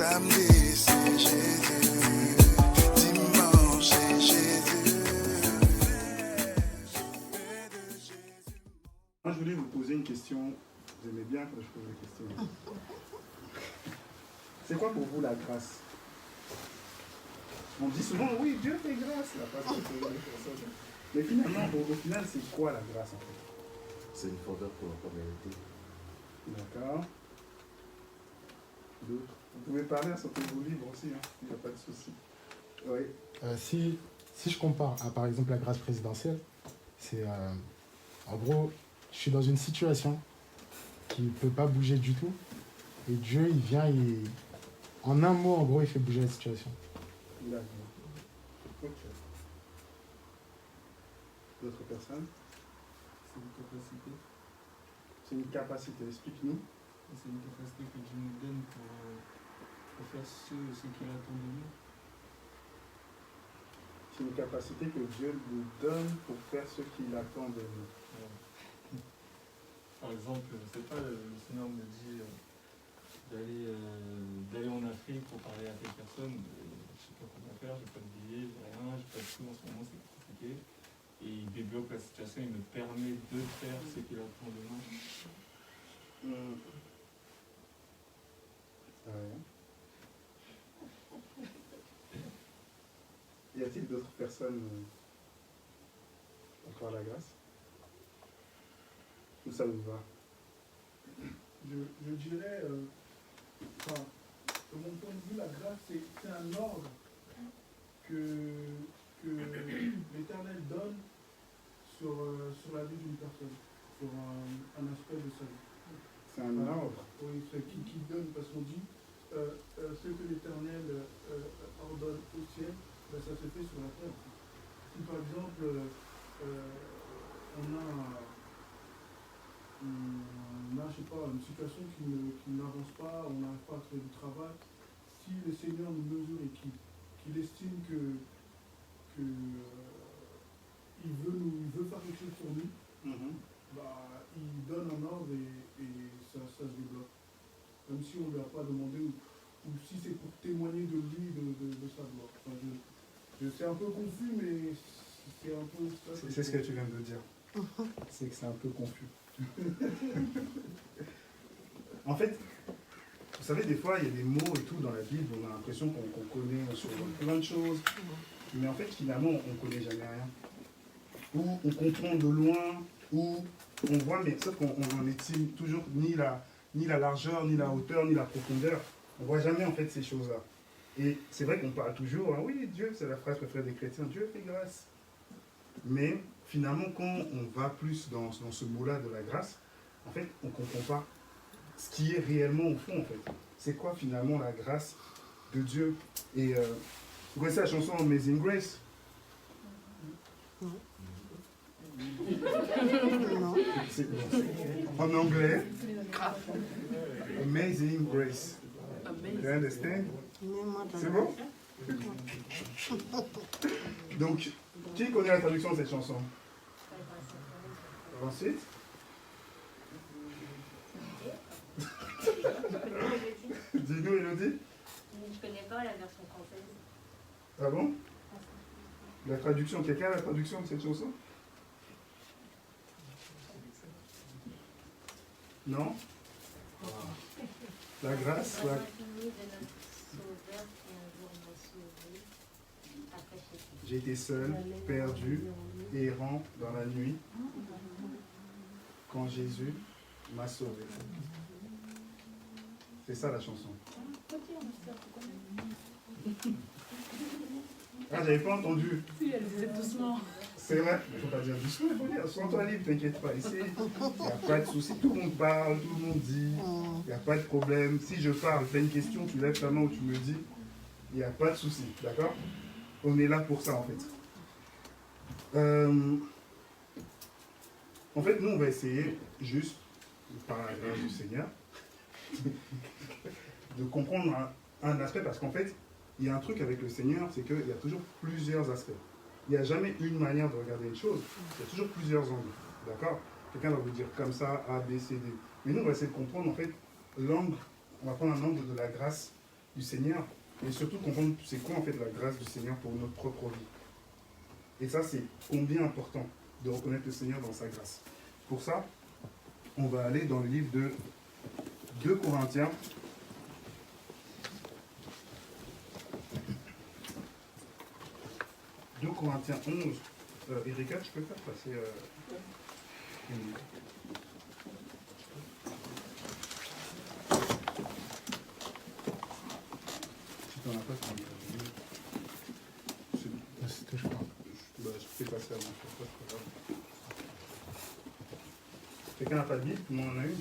Samedi, c'est Jésus. Dimanche, c'est Jésus. Moi, je voulais vous poser une question. Vous aimez bien quand je pose des questions. C'est quoi pour vous la grâce? On dit souvent, oui, Dieu fait grâce. La passion, c'est une personne. Mais finalement, au final, c'est quoi la grâce en fait? C'est une faveur qu'on n'a pas méritée. D'accord. D'autres? Vous pouvez parler à ce que vous libre aussi, hein. Il n'y a pas de souci. Oui. Si je compare à par exemple la grâce présidentielle, c'est en gros, je suis dans une situation qui ne peut pas bouger du tout. Et Dieu, il vient, en un mot, en gros, il fait bouger la situation. D'accord. Ok. D'autres personnes? C'est une capacité. C'est une capacité, explique-nous. C'est une capacité que Dieu nous donne pour faire ce qu'il attend de nous. C'est une capacité que Dieu nous donne pour faire ce qu'il attend de nous. Par exemple, je ne sais pas, le Seigneur me dit d'aller en Afrique pour parler à telle personne. Je ne sais pas comment faire, je n'ai pas de billet, je n'ai rien, je n'ai pas de sous en ce moment, c'est compliqué. Et il débloque la situation, il me permet de faire ce qu'il attend de moi. Ouais. Y a-t-il d'autres personnes encore la grâce? Où ça vous va? Je dirais, de mon point de vue, la grâce, c'est un ordre que l'Éternel donne sur la vie d'une personne, sur un aspect de sa vie. C'est un ordre. Oui, c'est qui donne, parce qu'on dit, ce que l'Éternel ordonne au ciel, ben, ça se fait sur la terre. Si par exemple, on a, je sais pas, une situation qui n'avance pas, on n'arrive pas à trouver du travail, si le Seigneur nous mesure et qu'il estime il veut faire quelque chose pour nous, bah, il donne un ordre et ça se débloque. Même si on ne lui a pas demandé, ou si c'est pour témoigner de lui, de sa gloire. Enfin, c'est un peu confus, mais c'est un peu ça. C'est ce que tu viens de dire. C'est que c'est un peu confus. En fait, vous savez, des fois, il y a des mots et tout dans la Bible, on a l'impression qu'on connaît sur plein de choses, mais en fait, finalement, on ne connaît jamais rien. Ou on comprend de loin, ou on voit, mais sauf qu'on n'en estime toujours ni la largeur, ni la hauteur, ni la profondeur. On ne voit jamais, en fait, ces choses-là. Et c'est vrai qu'on parle toujours, hein, oui, Dieu, c'est la phrase préférée des chrétiens, Dieu fait grâce. Mais finalement, quand on va plus dans ce mot-là de la grâce, en fait, on ne comprend pas ce qui est réellement au fond, en fait. C'est quoi finalement la grâce de Dieu? Et vous connaissez la chanson Amazing Grace? Non. En anglais, Amazing Grace. You understand? C'est bon? Donc, qui connaît la traduction de cette chanson? Ensuite? Dis-nous, Elodie. Je ne connais pas la version française. Ah bon? La traduction, quelqu'un a la traduction de cette chanson? Non? La grâce, la... J'ai été seul, perdu, errant dans la nuit, quand Jésus m'a sauvé. C'est ça la chanson. Ah, j'avais pas entendu. Si, elle disait doucement. C'est vrai, il ne faut pas dire doucement, il faut dire. Sois-toi libre, t'inquiète pas. Ici, il n'y a pas de souci. Tout le monde parle, tout le monde dit. Il n'y a pas de problème. Si je parle, tu as une question, tu lèves ta main ou tu me dis, il n'y a pas de souci. D'accord? On est là pour ça, en fait. En fait, nous, on va essayer, juste par la grâce du Seigneur, de comprendre un aspect, parce qu'en fait, il y a un truc avec le Seigneur, c'est qu'il y a toujours plusieurs aspects. Il n'y a jamais une manière de regarder une chose, il y a toujours plusieurs angles. D'accord? Quelqu'un va vous dire comme ça, A, B, C, D. Mais nous, on va essayer de comprendre, en fait, l'angle, on va prendre un angle de la grâce du Seigneur, et surtout comprendre c'est quoi en fait la grâce du Seigneur pour notre propre vie. Et ça, c'est combien important de reconnaître le Seigneur dans sa grâce. Pour ça, on va aller dans le livre de 2 Corinthiens. 2 Corinthiens 11. Erika, tu peux faire passer une minute. Si tu n'en as pas, tu C'était, je crois. je fais passer avant. C'est pas grave. Quelqu'un n'a pas de Bible? Tout le monde en a une?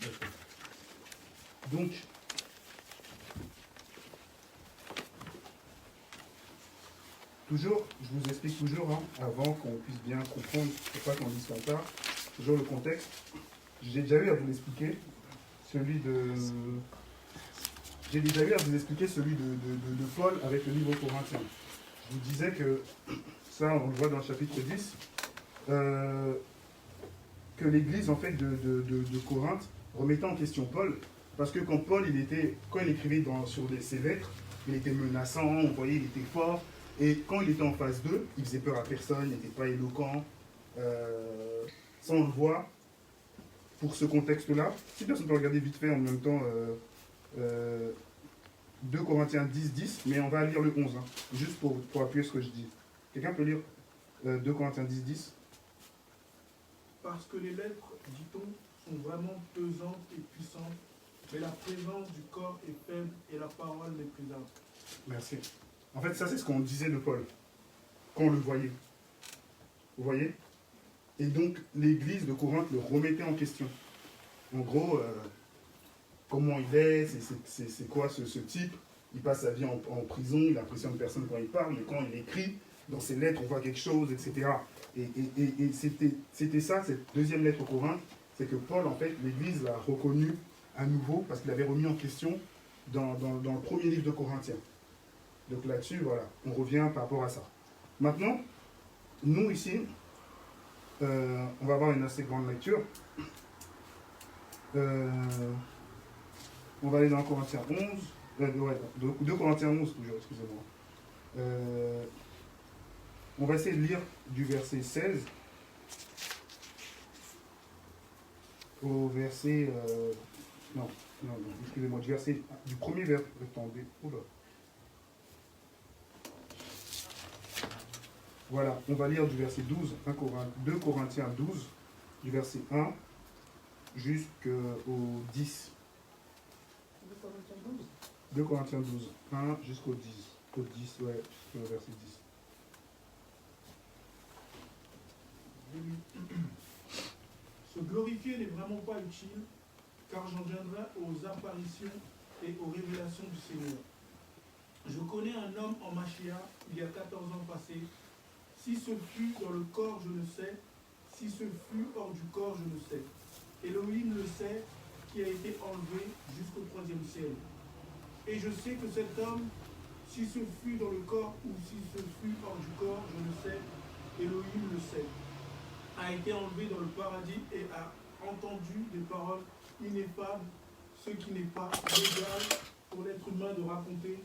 D'accord. Donc, toujours, je vous explique toujours, hein, avant qu'on puisse bien comprendre pourquoi on dit ça, toujours le contexte. J'ai déjà eu à vous l'expliquer, celui de Paul avec le livre aux Corinthiens. Je vous disais que, ça on le voit dans le chapitre 10, que l'église en fait de Corinthe remettait en question Paul, parce que quand Paul quand il écrivait sur ses lettres, il était menaçant, on voyait il était fort, et quand il était en phase 2, il faisait peur à personne, il n'était pas éloquent, ça on le voit pour ce contexte-là. Si personne peut regarder vite fait en même temps 2 Corinthiens 10, 10, mais on va lire le 11, hein, juste pour appuyer ce que je dis. Quelqu'un peut lire 2 Corinthiens 10, 10? Parce que les lettres, dit-on, sont vraiment pesantes et puissantes, mais la présence du corps est faible et la parole méprisable. Merci. En fait, ça c'est ce qu'on disait de Paul, quand on le voyait. Vous voyez? Et donc, l'église de Corinthe le remettait en question. En gros, comment il est, c'est quoi ce type? Il passe sa vie en prison, il impressionne personne quand il parle, mais quand il écrit, dans ses lettres, on voit quelque chose, etc. Et c'était ça, cette deuxième lettre aux Corinthes, c'est que Paul, en fait, l'église l'a reconnu à nouveau, parce qu'il avait remis en question dans le premier livre de Corinthiens. Donc là-dessus, voilà, on revient par rapport à ça. Maintenant, nous ici, on va avoir une assez grande lecture. On va aller dans Corinthiens 11, 2 Corinthiens 11 toujours, excusez-moi. On va essayer de lire du verset 16 au verset... non, excusez-moi, du premier verset... Attendez, oula. Voilà, on va lire du verset 12, 2 Corinthiens 12, du verset 1 jusqu'au 10. 2 Corinthiens 12, 1 jusqu'au 10. Au 10, ouais, jusqu'au verset 10. Se glorifier n'est vraiment pas utile, car j'en viendrai aux apparitions et aux révélations du Seigneur. Je connais un homme en Machia, il y a 14 ans passés. Si ce fut dans le corps, je ne sais. Si ce fut hors du corps, je ne sais. Elohim le sait, qui a été enlevé jusqu'au 3e ciel. Et je sais que cet homme, si ce fut dans le corps ou si ce fut hors du corps, je ne sais. Elohim le sait. A été enlevé dans le paradis et a entendu des paroles ineffables, ce qui n'est pas légal pour l'être humain de raconter.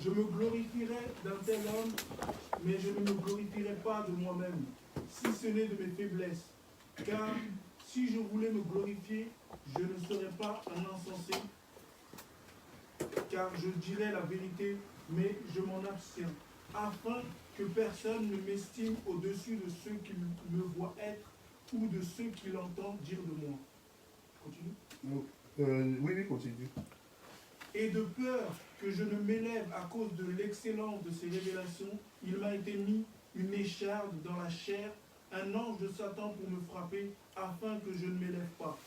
Je me glorifierai d'un tel homme, mais je ne me glorifierai pas de moi-même, si ce n'est de mes faiblesses. Car si je voulais me glorifier, je ne serais pas un insensé, car je dirais la vérité, mais je m'en abstiens, afin que personne ne m'estime au-dessus de ceux qui me voient être ou de ceux qui l'entendent dire de moi. Continue. Oui, continue. Et de peur que je ne m'élève à cause de l'excellence de ces révélations, il m'a été mis une écharde dans la chair, un ange de Satan pour me frapper, afin que je ne m'élève pas.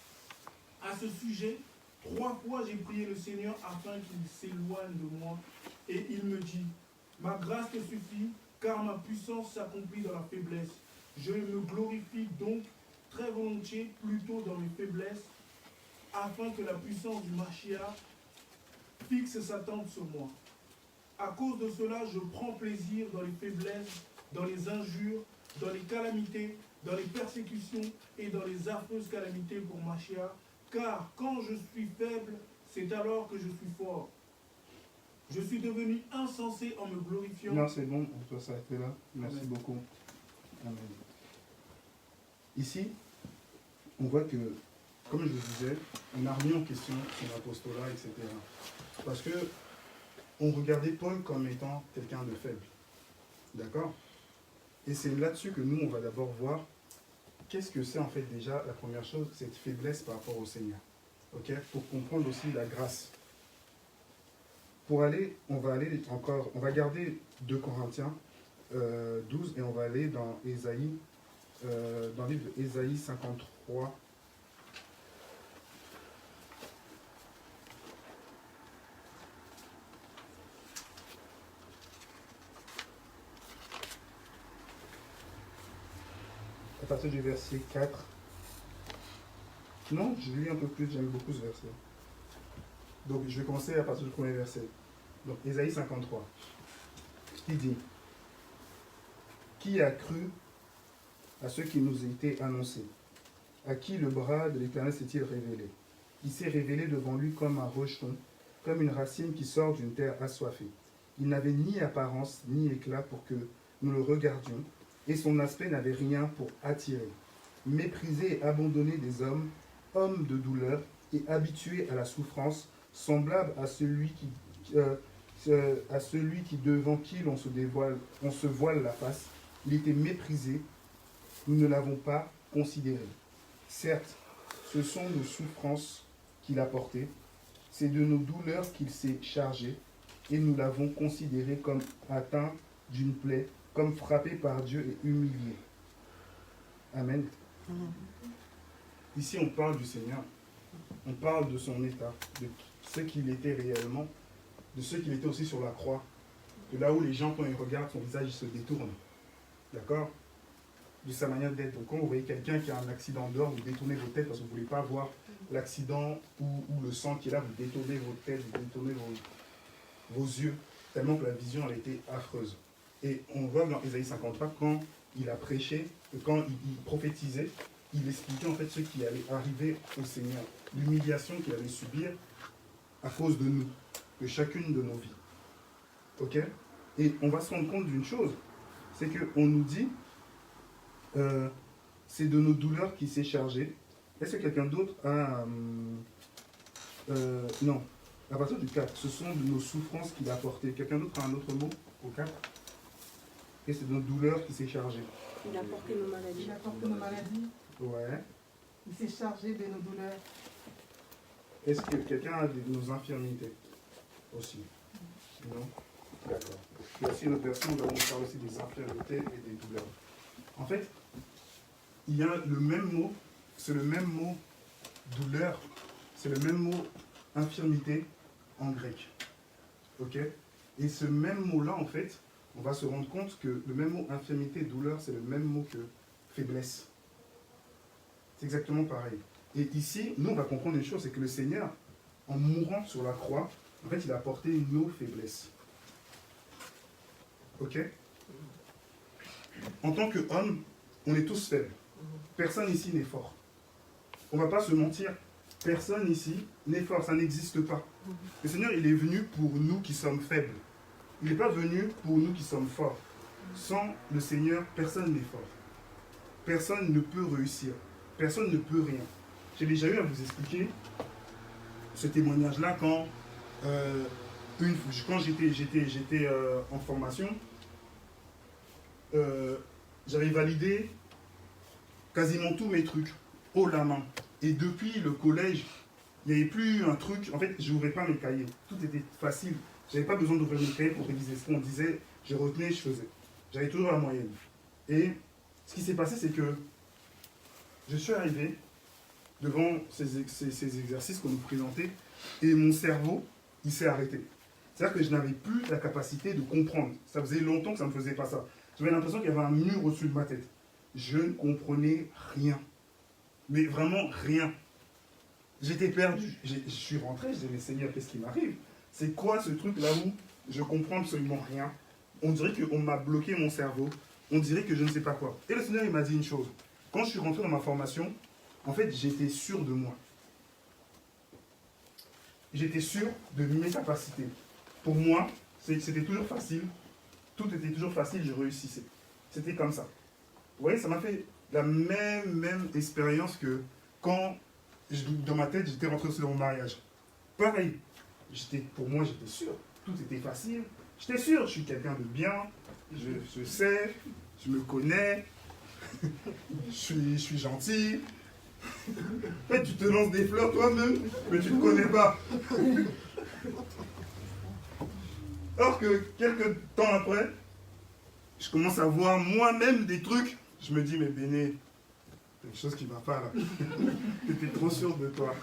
À ce sujet, 3 fois j'ai prié le Seigneur afin qu'il s'éloigne de moi, et il me dit, ma grâce te suffit, car ma puissance s'accomplit dans la faiblesse. Je me glorifie donc très volontiers plutôt dans mes faiblesses, afin que la puissance du Mashiach fixe sa tente sur moi. À cause de cela, je prends plaisir dans les faiblesses, dans les injures, dans les calamités, dans les persécutions et dans les affreuses calamités pour Mashiach, car quand je suis faible, c'est alors que je suis fort. Je suis devenu insensé en me glorifiant. Non, c'est bon, on doit s'arrêter là. Merci Amen. beaucoup. Amen. Ici, on voit que, comme je vous disais, on a remis en question son apostolat, etc. Parce que on regardait Paul comme étant quelqu'un de faible. D'accord? Et c'est là-dessus que nous, on va d'abord voir qu'est-ce que c'est en fait déjà la première chose, cette faiblesse par rapport au Seigneur. Ok? Pour comprendre aussi la grâce. Pour aller, on va garder 2 Corinthiens 12 et on va aller dans Ésaïe, dans le livre d'Ésaïe 53. À partir du verset 4. Non, je lis un peu plus, j'aime beaucoup ce verset. Donc je vais commencer à partir du premier verset. Donc Ésaïe 53. Il dit: Qui a cru à ce qui nous a été annoncé? À qui le bras de l'Éternel s'est-il révélé? Il s'est révélé devant lui comme un rejeton, comme une racine qui sort d'une terre assoiffée. Il n'avait ni apparence ni éclat pour que nous le regardions, et son aspect n'avait rien pour attirer. Méprisé et abandonné des hommes, homme de douleur et habitué à la souffrance, semblable à celui qui devant qui on se voile la face. Il était méprisé, nous ne l'avons pas considéré. Certes, ce sont nos souffrances qu'il a portées, c'est de nos douleurs qu'il s'est chargé, et nous l'avons considéré comme atteint d'une plaie, comme frappé par Dieu et humilié. Amen. Ici, on parle du Seigneur. On parle de son état, de ce qu'il était réellement, de ce qu'il était aussi sur la croix. De là où les gens, quand ils regardent son visage, ils se détournent. D'accord? De sa manière d'être. Donc, quand vous voyez quelqu'un qui a un accident dehors, vous détournez vos têtes parce que vous ne voulez pas voir l'accident ou le sang qui est là, vous détournez vos têtes, vous détournez vos yeux, tellement que la vision, elle était affreuse. Et on voit dans Ésaïe 53, quand il a prêché, quand il prophétisait, il expliquait en fait ce qui allait arriver au Seigneur, l'humiliation qu'il allait subir à cause de nous, de chacune de nos vies. Ok? Et on va se rendre compte d'une chose, c'est qu'on nous dit, c'est de nos douleurs qu'il s'est chargé. Est-ce que quelqu'un d'autre a... non, à partir du 4, ce sont de nos souffrances qu'il a portées. Quelqu'un d'autre a un autre mot au 4? Et c'est de nos douleurs qu'il s'est chargé. Il a porté nos maladies. Il a porté nos maladies. Ouais. Il s'est chargé de nos douleurs. Est-ce que quelqu'un a nos infirmités aussi? Non? D'accord. Il y a aussi une autre version où on parle aussi des infirmités et des douleurs. En fait, il y a le même mot, c'est le même mot douleur, c'est le même mot infirmité en grec. Ok? Et ce même mot-là, en fait, on va se rendre compte que le même mot infirmité, douleur, c'est le même mot que faiblesse. C'est exactement pareil. Et ici, nous, on va comprendre une chose, c'est que le Seigneur, en mourant sur la croix, en fait, il a porté nos faiblesses. Ok? En tant qu'homme, on est tous faibles. Personne ici n'est fort. On ne va pas se mentir. Personne ici n'est fort. Ça n'existe pas. Le Seigneur, il est venu pour nous qui sommes faibles. Il n'est pas venu pour nous qui sommes forts. Sans le Seigneur, personne n'est fort. Personne ne peut réussir. Personne ne peut rien. J'ai déjà eu à vous expliquer ce témoignage-là quand j'étais en formation. J'avais validé quasiment tous mes trucs haut la main. Et depuis le collège, il n'y avait plus un truc. En fait, je n'ouvrais pas mes cahiers. Tout était facile. Je n'avais pas besoin d'ouvrir mes cahiers pour réviser ce qu'on disait. Je retenais, je faisais. J'avais toujours la moyenne. Et ce qui s'est passé, c'est que je suis arrivé devant ces exercices qu'on nous présentait et mon cerveau, il s'est arrêté. C'est-à-dire que je n'avais plus la capacité de comprendre. Ça faisait longtemps que ça ne me faisait pas ça. J'avais l'impression qu'il y avait un mur au-dessus de ma tête. Je ne comprenais rien. Mais vraiment rien. J'étais perdu. Je suis rentré, je disais, mais Seigneur, qu'est-ce qui m'arrive? C'est quoi ce truc là où je comprends absolument rien? On dirait qu'on m'a bloqué mon cerveau. On dirait que je ne sais pas quoi. Et le Seigneur, il m'a dit une chose. Quand je suis rentré dans ma formation, en fait, j'étais sûr de moi. j'étais sûr de mes capacités. Pour moi, c'était toujours facile. Tout était toujours facile, je réussissais. C'était comme ça. Vous voyez, ça m'a fait la même expérience que quand, dans ma tête, j'étais rentré aussi dans mon mariage. Pareil. Pour moi, j'étais sûr. Tout était facile. J'étais sûr, je suis quelqu'un de bien. Je sais, je me connais. Je suis gentil. En fait, tu te lances des fleurs toi-même, mais tu ne te connais pas. Or que quelques temps après, je commence à voir moi-même des trucs. Je me dis, mais Béné, il y a quelque chose qui ne va pas là. Tu étais trop sûr de toi.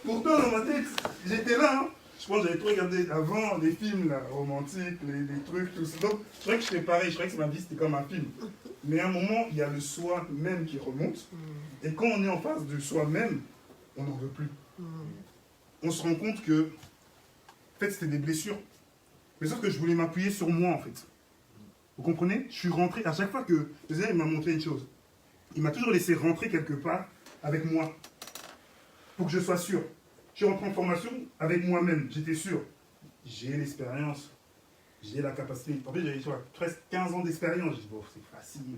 Pourtant, dans ma tête, j'étais là. Hein. Je pense que j'avais trop regardé avant les films là, romantiques, les trucs, tout ça. Donc, je croyais que j'étais pareil, je croyais que ma vie c'était comme un film. Mais à un moment, il y a le soi-même qui remonte. Et quand on est en face de soi-même, on n'en veut plus. On se rend compte que, en fait, c'était des blessures. Mais sauf que je voulais m'appuyer sur moi, en fait. Vous comprenez? Je suis rentré, à chaque fois que le Seigneur m'a montré une chose, il m'a toujours laissé rentrer quelque part avec moi. Pour que je sois sûr. Je suis rentré en formation avec moi-même, j'étais sûr. J'ai l'expérience, j'ai la capacité. En fait, j'avais presque 15 ans d'expérience. Je dis, bon, c'est facile.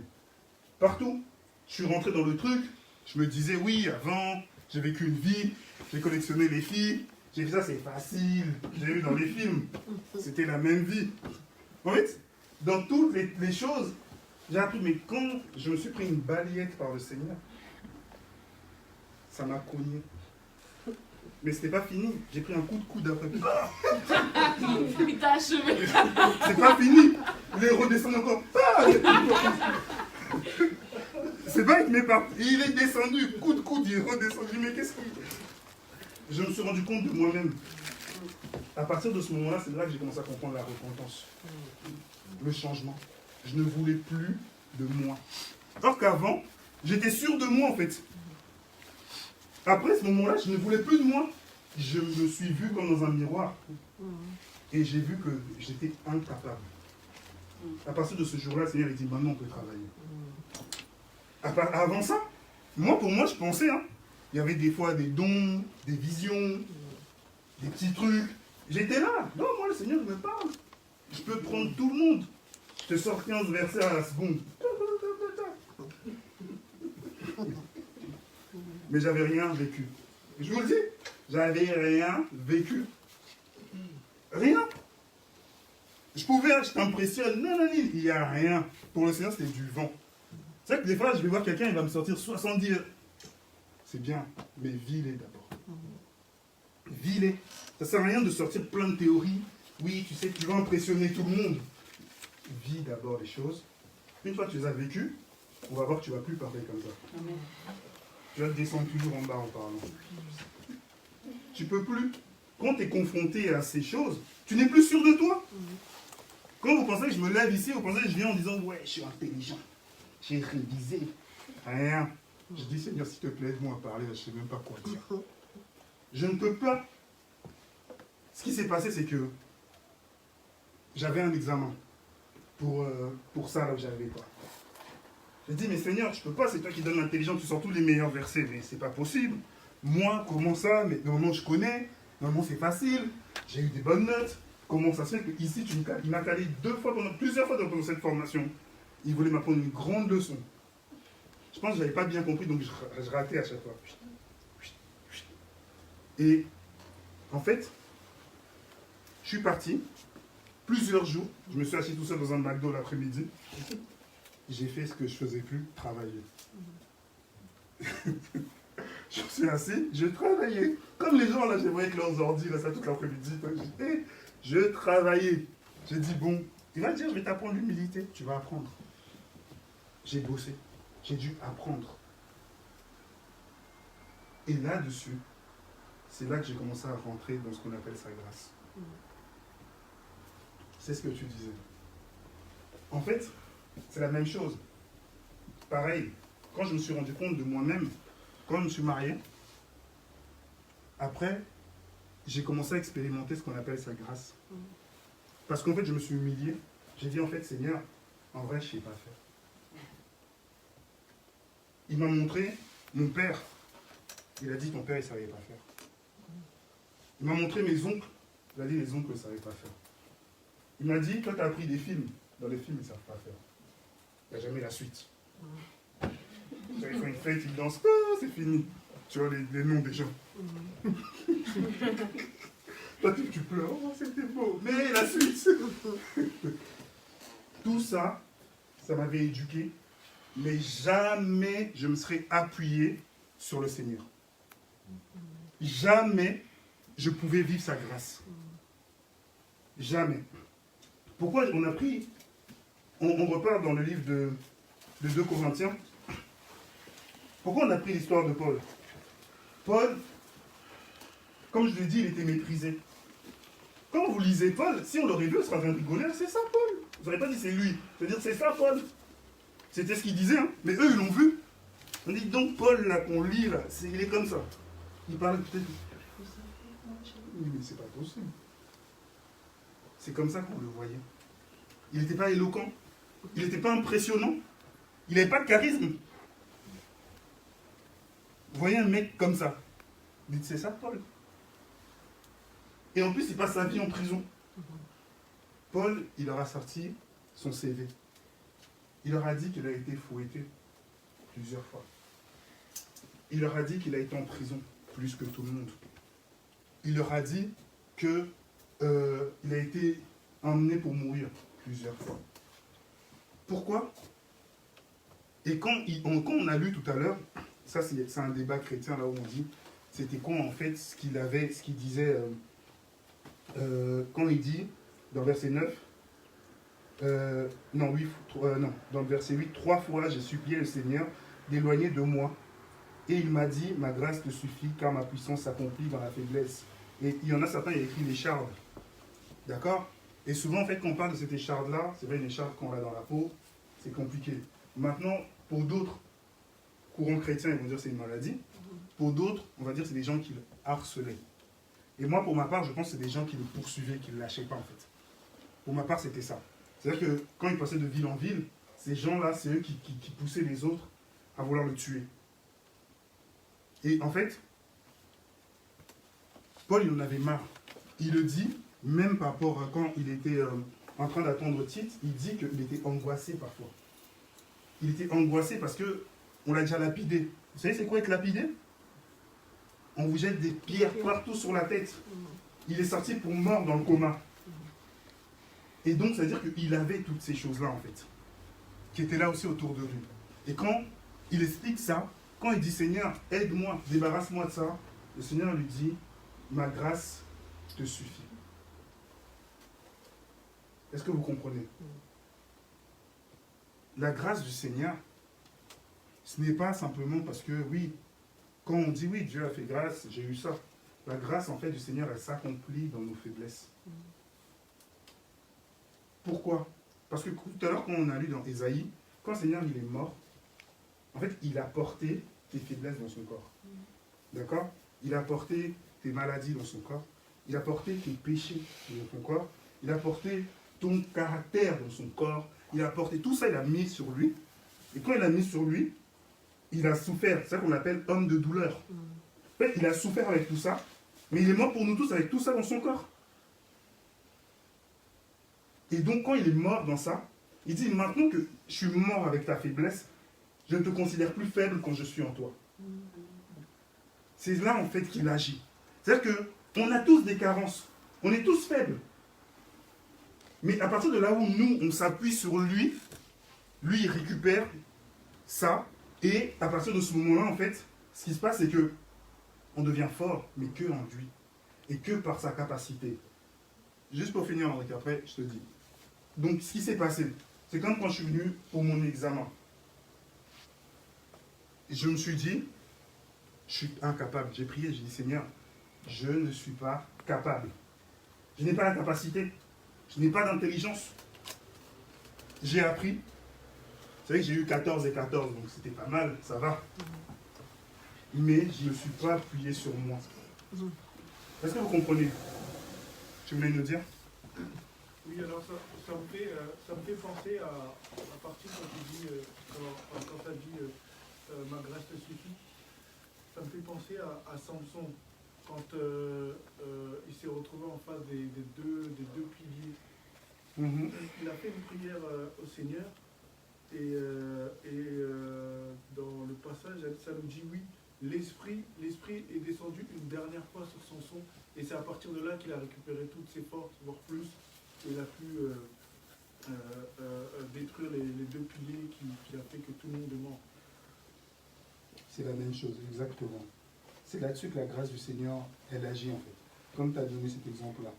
Partout, je suis rentré dans le truc, je me disais, oui, avant, j'ai vécu une vie, j'ai collectionné les filles, j'ai fait ça, c'est facile. J'ai vu dans les films, c'était la même vie. En fait, dans toutes les choses, j'ai appris, mais quand je me suis pris une balayette par le Seigneur, ça m'a cogné. Mais c'était pas fini. J'ai pris un coup de coude après. Il t'a achevé. C'est pas fini. Il est redescendu encore. C'est pas avec mes parties. Il est descendu, coup de coude, il est redescendu. Mais qu'est-ce qu'il... Je me suis rendu compte de moi-même. À partir de ce moment-là, c'est là que j'ai commencé à comprendre la repentance. Le changement. Je ne voulais plus de moi. Alors qu'avant, j'étais sûr de moi en fait. Après ce moment-là, je ne voulais plus de moi. Je me suis vu comme dans un miroir. Et j'ai vu que j'étais incapable. À partir de ce jour-là, le Seigneur a dit, maintenant on peut travailler. Avant ça, pour moi, je pensais, hein, il y avait des fois des dons, des visions, des petits trucs. J'étais là. Non, moi, le Seigneur me parle. Je peux prendre tout le monde. Je te sors 15 versets à la seconde. Mais j'avais rien vécu. Je vous le dis, j'avais rien vécu. Rien. Je t'impressionne. Non, il n'y a rien. Pour le Seigneur, c'était du vent. C'est vrai que des fois, je vais voir quelqu'un, il va me sortir 70. C'est bien, mais vis-les d'abord. Vis-les. Ça ne sert à rien de sortir plein de théories. Oui, tu sais, tu vas impressionner tout le monde. Vis d'abord les choses. Une fois que tu les as vécues, on va voir que tu ne vas plus parler comme ça. Amen. Tu vas te descendre toujours en bas en parlant. Tu peux plus. Quand tu es confronté à ces choses, tu n'es plus sûr de toi. Quand vous pensez que je me lève ici, vous pensez que je viens en disant, ouais, je suis intelligent. J'ai révisé. Rien. Je dis, Seigneur, s'il te plaît, aide-moi à parler, je ne sais même pas quoi dire. Je ne peux pas. Ce qui s'est passé, c'est que j'avais un examen pour ça, là où j'arrivais pas. J'ai dit, mais Seigneur, je peux pas, c'est toi qui donnes l'intelligence, tu sors tous les meilleurs versets, mais c'est pas possible. Moi, comment ça? Mais normalement, je connais, normalement, c'est facile, j'ai eu des bonnes notes. Comment ça se fait que ici, il m'a calé plusieurs fois pendant cette formation. Il voulait m'apprendre une grande leçon. Je pense que je n'avais pas bien compris, donc je ratais à chaque fois. Et en fait, je suis parti, plusieurs jours, je me suis assis tout seul dans un McDo l'après-midi. J'ai fait ce que je ne faisais plus, travailler. Je me suis assis, je travaillais. Comme les gens, là, je les voyais avec leurs ordi, là, ça toute l'après-midi. Je travaillais. J'ai dit, bon, il va dire, je vais t'apprendre l'humilité. Tu vas apprendre. J'ai bossé. J'ai dû apprendre. Et là-dessus, c'est là que j'ai commencé à rentrer dans ce qu'on appelle sa grâce. C'est ce que tu disais. En fait, c'est la même chose. Pareil, quand je me suis rendu compte de moi-même, quand je me suis marié, après, j'ai commencé à expérimenter ce qu'on appelle sa grâce. Parce qu'en fait, je me suis humilié. J'ai dit, en fait, Seigneur, en vrai, je ne sais pas faire. Il m'a montré, mon père, il a dit, ton père, il ne savait pas faire. Il m'a montré mes oncles. Il a dit les oncles ne savaient pas faire. Il m'a dit, toi tu as appris des films. Dans les films, ils ne savent pas faire. Il n'y a jamais la suite. Ils font une fête, ils dansent, oh, c'est fini. Tu vois les noms des gens. Toi tu pleures, oh c'était beau. Mais la suite. Tout ça, ça m'avait éduqué. Mais jamais je me serais appuyé sur le Seigneur. Jamais je pouvais vivre sa grâce. Jamais. Pourquoi on a pris, on repart dans le livre de 2 Corinthiens. Pourquoi on a pris l'histoire de Paul? Paul, comme je l'ai dit, il était méprisé. Quand vous lisez Paul, si on l'aurait vu, on serait en train de rigoler, c'est ça Paul. Vous n'aurez pas dit c'est lui. C'est-à-dire c'est ça Paul. C'était ce qu'il disait, hein. Mais eux ils l'ont vu. On dit donc Paul là qu'on lit là, il est comme ça. Il parle peut-être. Oui, mais c'est pas possible. C'est comme ça qu'on le voyait. Il n'était pas éloquent. Il n'était pas impressionnant. Il n'avait pas de charisme. Vous voyez un mec comme ça. Vous dites c'est ça Paul. Et en plus il passe sa vie en prison. Paul, il leur a sorti son CV. Il leur a dit qu'il a été fouetté plusieurs fois. Il leur a dit qu'il a été en prison plus que tout le monde. Il leur a dit qu'il a été emmené pour mourir plusieurs fois. Pourquoi? Et quand on a lu tout à l'heure, ça c'est un débat chrétien là où on dit, c'était quoi en fait ce qu'il disait quand il dit dans verset 9, dans le verset 8, 3 fois j'ai supplié le Seigneur d'éloigner de moi. Et il m'a dit, ma grâce te suffit car ma puissance s'accomplit dans la faiblesse. Et il y en a certains, il y a écrit l'écharde. D'accord? Et souvent, en fait, quand on parle de cette écharde-là, c'est vrai, une écharde quand on l'a dans la peau, c'est compliqué. Maintenant, pour d'autres courants chrétiens, ils vont dire que c'est une maladie. Pour d'autres, on va dire que c'est des gens qui le harcelaient. Et moi, pour ma part, je pense que c'est des gens qui le poursuivaient, qui ne le lâchaient pas, en fait. Pour ma part, c'était ça. C'est-à-dire que quand ils passaient de ville en ville, ces gens-là, c'est eux qui poussaient les autres à vouloir le tuer. Et en fait, Paul, il en avait marre. Il le dit, même par rapport à quand il était en train d'attendre Tite, il dit qu'il était angoissé parfois. Il était angoissé parce qu'on l'a déjà lapidé. Vous savez c'est quoi être lapidé? On vous jette des pierres partout sur la tête. Il est sorti pour mort dans le coma. Et donc, ça veut dire qu'il avait toutes ces choses-là, en fait, qui étaient là aussi autour de lui. Et quand il explique ça, quand il dit « Seigneur, aide-moi, débarrasse-moi de ça », le Seigneur lui dit « Ma grâce te suffit ». Est-ce que vous comprenez? La grâce du Seigneur, ce n'est pas simplement parce que, oui, quand on dit « Oui, Dieu a fait grâce, j'ai eu ça », la grâce, en fait, du Seigneur, elle s'accomplit dans nos faiblesses. Pourquoi? Parce que tout à l'heure, quand on a lu dans Ésaïe, quand le Seigneur il est mort, en fait, il a porté tes faiblesses dans son corps. D'accord? Il a porté tes maladies dans son corps. Il a porté tes péchés dans son corps. Il a porté ton caractère dans son corps. Il a porté tout ça, il a mis sur lui. Et quand il a mis sur lui, il a souffert. C'est ça qu'on appelle homme de douleur. En fait, il a souffert avec tout ça, mais il est mort pour nous tous avec tout ça dans son corps. Et donc, quand il est mort dans ça, il dit, maintenant que je suis mort avec ta faiblesse, je ne te considère plus faible quand je suis en toi. C'est là, en fait, qu'il agit. C'est-à-dire qu'on a tous des carences. On est tous faibles. Mais à partir de là où nous, on s'appuie sur lui, lui, il récupère ça. Et à partir de ce moment-là, en fait, ce qui se passe, c'est que on devient fort, mais que en lui. Et que par sa capacité. Juste pour finir, Henri, après, je te dis. Donc, ce qui s'est passé, c'est comme quand je suis venu pour mon examen. Je me suis dit, je suis incapable. J'ai prié, j'ai dit, Seigneur, je ne suis pas capable. Je n'ai pas la capacité. Je n'ai pas d'intelligence. J'ai appris. Vous savez que j'ai eu 14 et 14, donc c'était pas mal, ça va. Mais je ne me suis pas appuyé sur moi. Est-ce que vous comprenez? Tu voulais nous dire? Oui, alors ça me fait penser à la partie quand tu dis, quand tu as dit ma grâce te suffit. Ça me fait penser à Samson. quand il s'est retrouvé en face des deux piliers, Mhm. il a fait une prière au Seigneur et dans le passage, ça nous dit oui, l'esprit est descendu une dernière fois sur Samson et c'est à partir de là qu'il a récupéré toutes ses forces, voire plus, et il a pu détruire les deux piliers qui a fait que tout le monde est mort. C'est la même chose, exactement. C'est là-dessus que la grâce du Seigneur, elle agit en fait. Comme tu as donné cet exemple-là.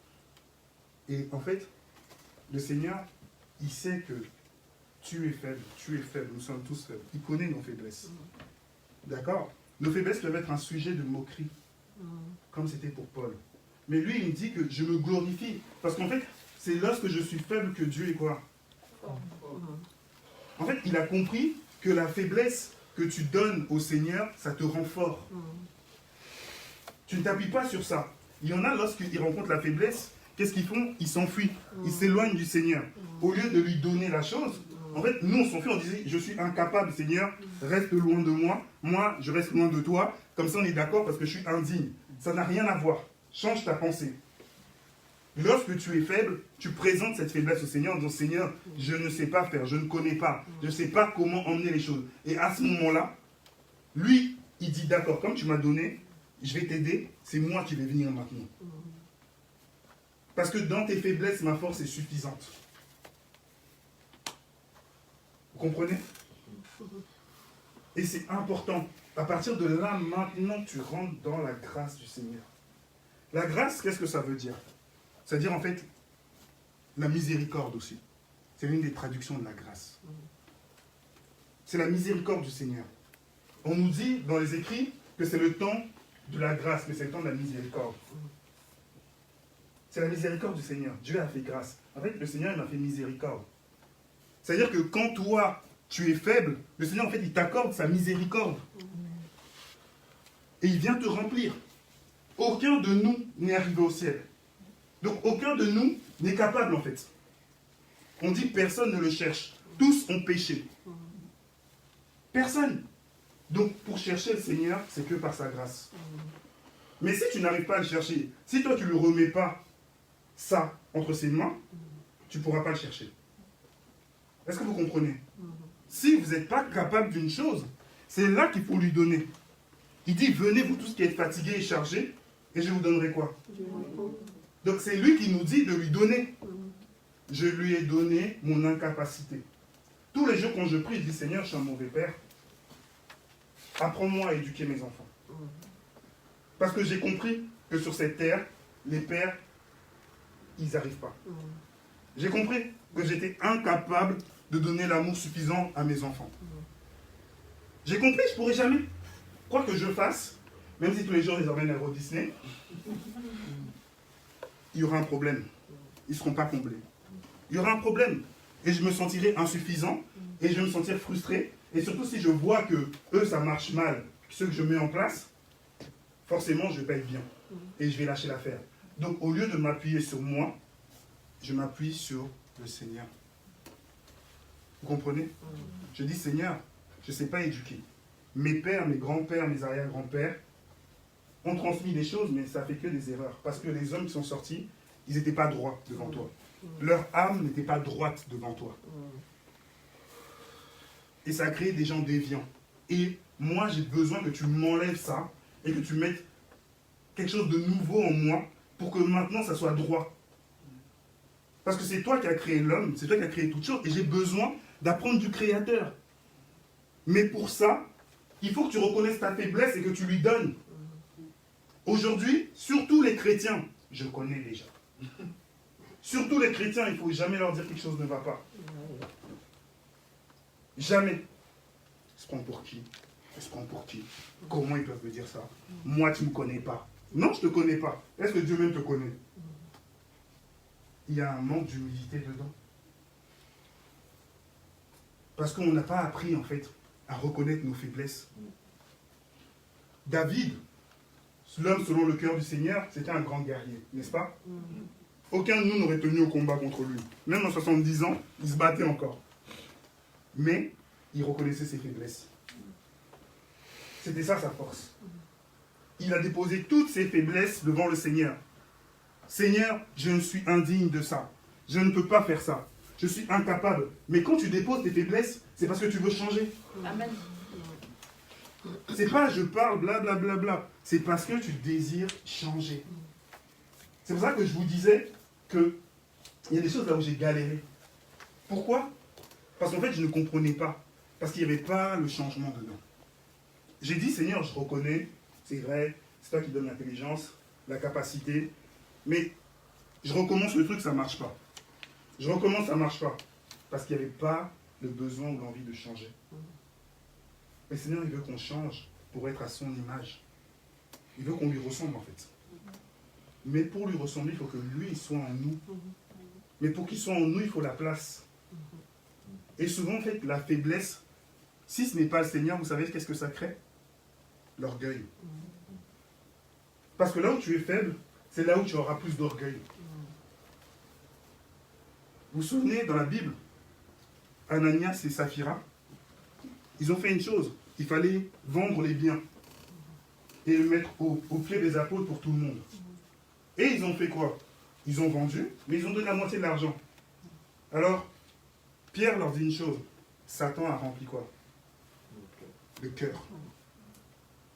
Et en fait, le Seigneur, il sait que tu es faible, nous sommes tous faibles. Il connaît nos faiblesses. D'accord? Nos faiblesses peuvent être un sujet de moquerie, comme c'était pour Paul. Mais lui, il me dit que je me glorifie. Parce qu'en fait, c'est lorsque je suis faible que Dieu est quoi? En fait, il a compris que la faiblesse que tu donnes au Seigneur, ça te rend fort. Tu ne t'appuies pas sur ça. Il y en a, lorsqu'ils rencontrent la faiblesse, qu'est-ce qu'ils font? Ils s'enfuient. Ils s'éloignent du Seigneur. Au lieu de lui donner la chose, en fait, nous, on s'enfuit, on disait, je suis incapable, Seigneur, reste loin de moi. Moi, je reste loin de toi. Comme ça, on est d'accord parce que je suis indigne. Ça n'a rien à voir. Change ta pensée. Lorsque tu es faible, tu présentes cette faiblesse au Seigneur en disant, Seigneur, je ne sais pas faire, je ne connais pas, je ne sais pas comment emmener les choses. Et à ce moment-là, lui, il dit, d'accord, comme tu m'as donné, je vais t'aider, c'est moi qui vais venir maintenant. Parce que dans tes faiblesses, ma force est suffisante. Vous comprenez? Et c'est important. À partir de là, maintenant, tu rentres dans la grâce du Seigneur. La grâce, qu'est-ce que ça veut dire? C'est-à-dire, en fait, la miséricorde aussi. C'est l'une des traductions de la grâce. C'est la miséricorde du Seigneur. On nous dit dans les écrits que c'est le temps de la grâce, mais c'est le temps de la miséricorde. C'est la miséricorde du Seigneur. Dieu a fait grâce. En fait, le Seigneur, il m'a fait miséricorde. C'est-à-dire que quand toi, tu es faible, le Seigneur, en fait, il t'accorde sa miséricorde. Et il vient te remplir. Aucun de nous n'est arrivé au ciel. Donc, aucun de nous n'est capable, en fait. On dit personne ne le cherche. Tous ont péché. Personne. Donc, pour chercher le Seigneur, c'est que par sa grâce. Mais si tu n'arrives pas à le chercher, si toi, tu ne lui remets pas ça entre ses mains, tu ne pourras pas le chercher. Est-ce que vous comprenez? Si vous n'êtes pas capable d'une chose, c'est là qu'il faut lui donner. Il dit, venez vous tous qui êtes fatigués et chargés, et je vous donnerai quoi? Donc c'est lui qui nous dit de lui donner. Je lui ai donné mon incapacité. Tous les jours quand je prie, je dis, Seigneur, je suis un mauvais père. Apprends-moi à éduquer mes enfants. Parce que j'ai compris que sur cette terre, les pères, ils n'arrivent pas. J'ai compris que j'étais incapable de donner l'amour suffisant à mes enfants. J'ai compris, je ne pourrai jamais. Quoi que je fasse, même si tous les jours je les emmène à Euro Disney, il y aura un problème. Ils ne seront pas comblés. Il y aura un problème. Et je me sentirai insuffisant, et je vais me sentir frustré. Et surtout si je vois que eux, ça marche mal, ceux que je mets en place, forcément, je ne vais pas être bien. Et je vais lâcher l'affaire. Donc, au lieu de m'appuyer sur moi, je m'appuie sur le Seigneur. Vous comprenez? Je dis, Seigneur, je ne sais pas éduquer. Mes pères, mes grands-pères, mes arrière-grands-pères ont transmis des choses, mais ça fait que des erreurs. Parce que les hommes qui sont sortis, ils n'étaient pas droits devant toi. Leur âme n'était pas droite devant toi. Et ça a créé des gens déviants. Et moi, j'ai besoin que tu m'enlèves ça et que tu mettes quelque chose de nouveau en moi pour que maintenant, ça soit droit. Parce que c'est toi qui as créé l'homme, c'est toi qui as créé toutes choses, et j'ai besoin d'apprendre du Créateur. Mais pour ça, il faut que tu reconnaisses ta faiblesse et que tu lui donnes. Aujourd'hui, surtout les chrétiens, je connais déjà. Surtout les chrétiens, il ne faut jamais leur dire que quelque chose ne va pas. Jamais. Ils se prennent pour qui? Ils se prennent pour qui? Comment ils peuvent me dire ça? Moi, tu ne me connais pas. Non, je ne te connais pas. Est-ce que Dieu même te connaît? Il y a un manque d'humilité dedans. Parce qu'on n'a pas appris, en fait, à reconnaître nos faiblesses. David, l'homme selon le cœur du Seigneur, c'était un grand guerrier, n'est-ce pas? Aucun de nous n'aurait tenu au combat contre lui. Même à 70 ans, il se battait encore. Mais il reconnaissait ses faiblesses. C'était ça sa force. il a déposé toutes ses faiblesses devant le Seigneur. Seigneur, je ne suis indigne de ça. Je ne peux pas faire ça. Je suis incapable. Mais quand tu déposes tes faiblesses, c'est parce que tu veux changer. Amen. C'est pas je parle blablabla. Bla, bla, bla. C'est parce que tu désires changer. C'est pour ça que je vous disais qu'il y a des choses là où j'ai galéré. Pourquoi? Parce qu'en fait, je ne comprenais pas. Parce qu'il n'y avait pas le changement dedans. J'ai dit, Seigneur, je reconnais, c'est vrai, c'est toi qui donnes l'intelligence, la capacité, mais je recommence le truc, ça ne marche pas. Je recommence, ça ne marche pas. Parce qu'il n'y avait pas le besoin ou l'envie de changer. Mais Seigneur, il veut qu'on change pour être à son image. Il veut qu'on lui ressemble, en fait. Mais pour lui ressembler, il faut que lui il soit en nous. Mais pour qu'il soit en nous, il faut la place. Et souvent, en fait, la faiblesse, si ce n'est pas le Seigneur, vous savez qu'est-ce que ça crée? L'orgueil. Parce que là où tu es faible, c'est là où tu auras plus d'orgueil. Vous vous souvenez, dans la Bible, Ananias et Saphira, ils ont fait une chose. Il fallait vendre les biens et le mettre au pied des apôtres pour tout le monde. Et ils ont fait quoi? Ils ont vendu, mais ils ont donné la moitié de l'argent. Alors, Pierre leur dit une chose. Satan a rempli quoi? Le cœur.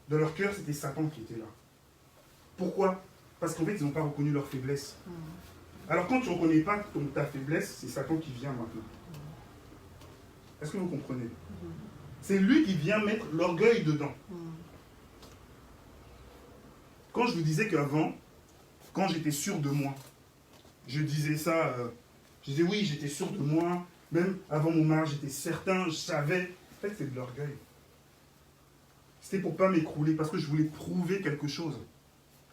Dans leur cœur, c'était Satan qui était là. Pourquoi? Parce qu'en fait, ils n'ont pas reconnu leur faiblesse. Alors, quand tu ne reconnais pas ta faiblesse, c'est Satan qui vient maintenant. Est-ce que vous comprenez? C'est lui qui vient mettre l'orgueil dedans. Quand je vous disais qu'avant, quand j'étais sûr de moi, je disais ça, je disais oui, j'étais sûr de moi, même avant mon mariage, j'étais certain, je savais. En fait, c'est de l'orgueil. C'était pour ne pas m'écrouler, parce que je voulais prouver quelque chose.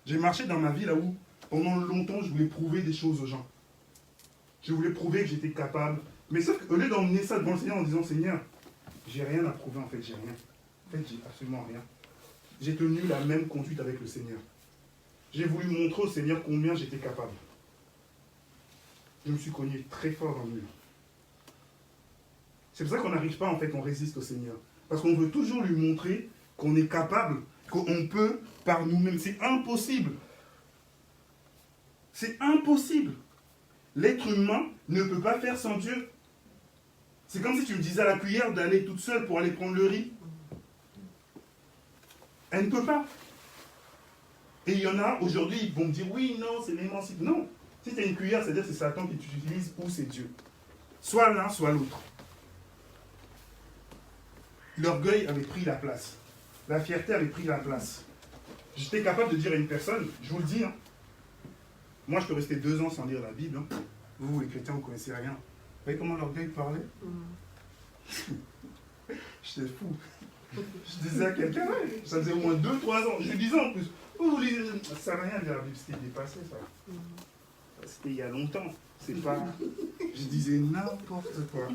J'ai marché dans ma vie là où, pendant longtemps, je voulais prouver des choses aux gens. Je voulais prouver que j'étais capable. Mais sauf qu'au lieu d'emmener ça devant le Seigneur en disant, Seigneur, j'ai rien à prouver en fait, j'ai rien. En fait, j'ai absolument rien. J'ai tenu la même conduite avec le Seigneur. J'ai voulu montrer au Seigneur combien j'étais capable. Je me suis cogné très fort dans le mur. C'est pour ça qu'on n'arrive pas, en fait, on résiste au Seigneur. Parce qu'on veut toujours lui montrer qu'on est capable, qu'on peut par nous-mêmes. C'est impossible. C'est impossible. L'être humain ne peut pas faire sans Dieu. C'est comme si tu me disais à la cuillère d'aller toute seule pour aller prendre le riz. Elle ne peut pas. Et il y en a, aujourd'hui, ils vont me dire, oui, non, c'est l'émancipation. Non. Si tu as une cuillère, c'est-à-dire que c'est Satan qui t'utilise ou c'est Dieu. Soit l'un, soit l'autre. L'orgueil avait pris la place. La fierté avait pris la place. J'étais capable de dire à une personne, je vous le dis, hein, moi je peux rester 2 ans sans lire la Bible. Hein. Vous, les chrétiens, vous ne connaissez rien. Vous voyez comment l'orgueil parlait? J'étais fou. Je disais à quelqu'un, ouais, ça faisait au moins 2-3 ans. Je lui disais en plus, oh, vous lisez, ça ne sert à rien de lire la Bible, c'était dépassé ça. C'était il y a longtemps. C'est pas. Je disais n'importe quoi.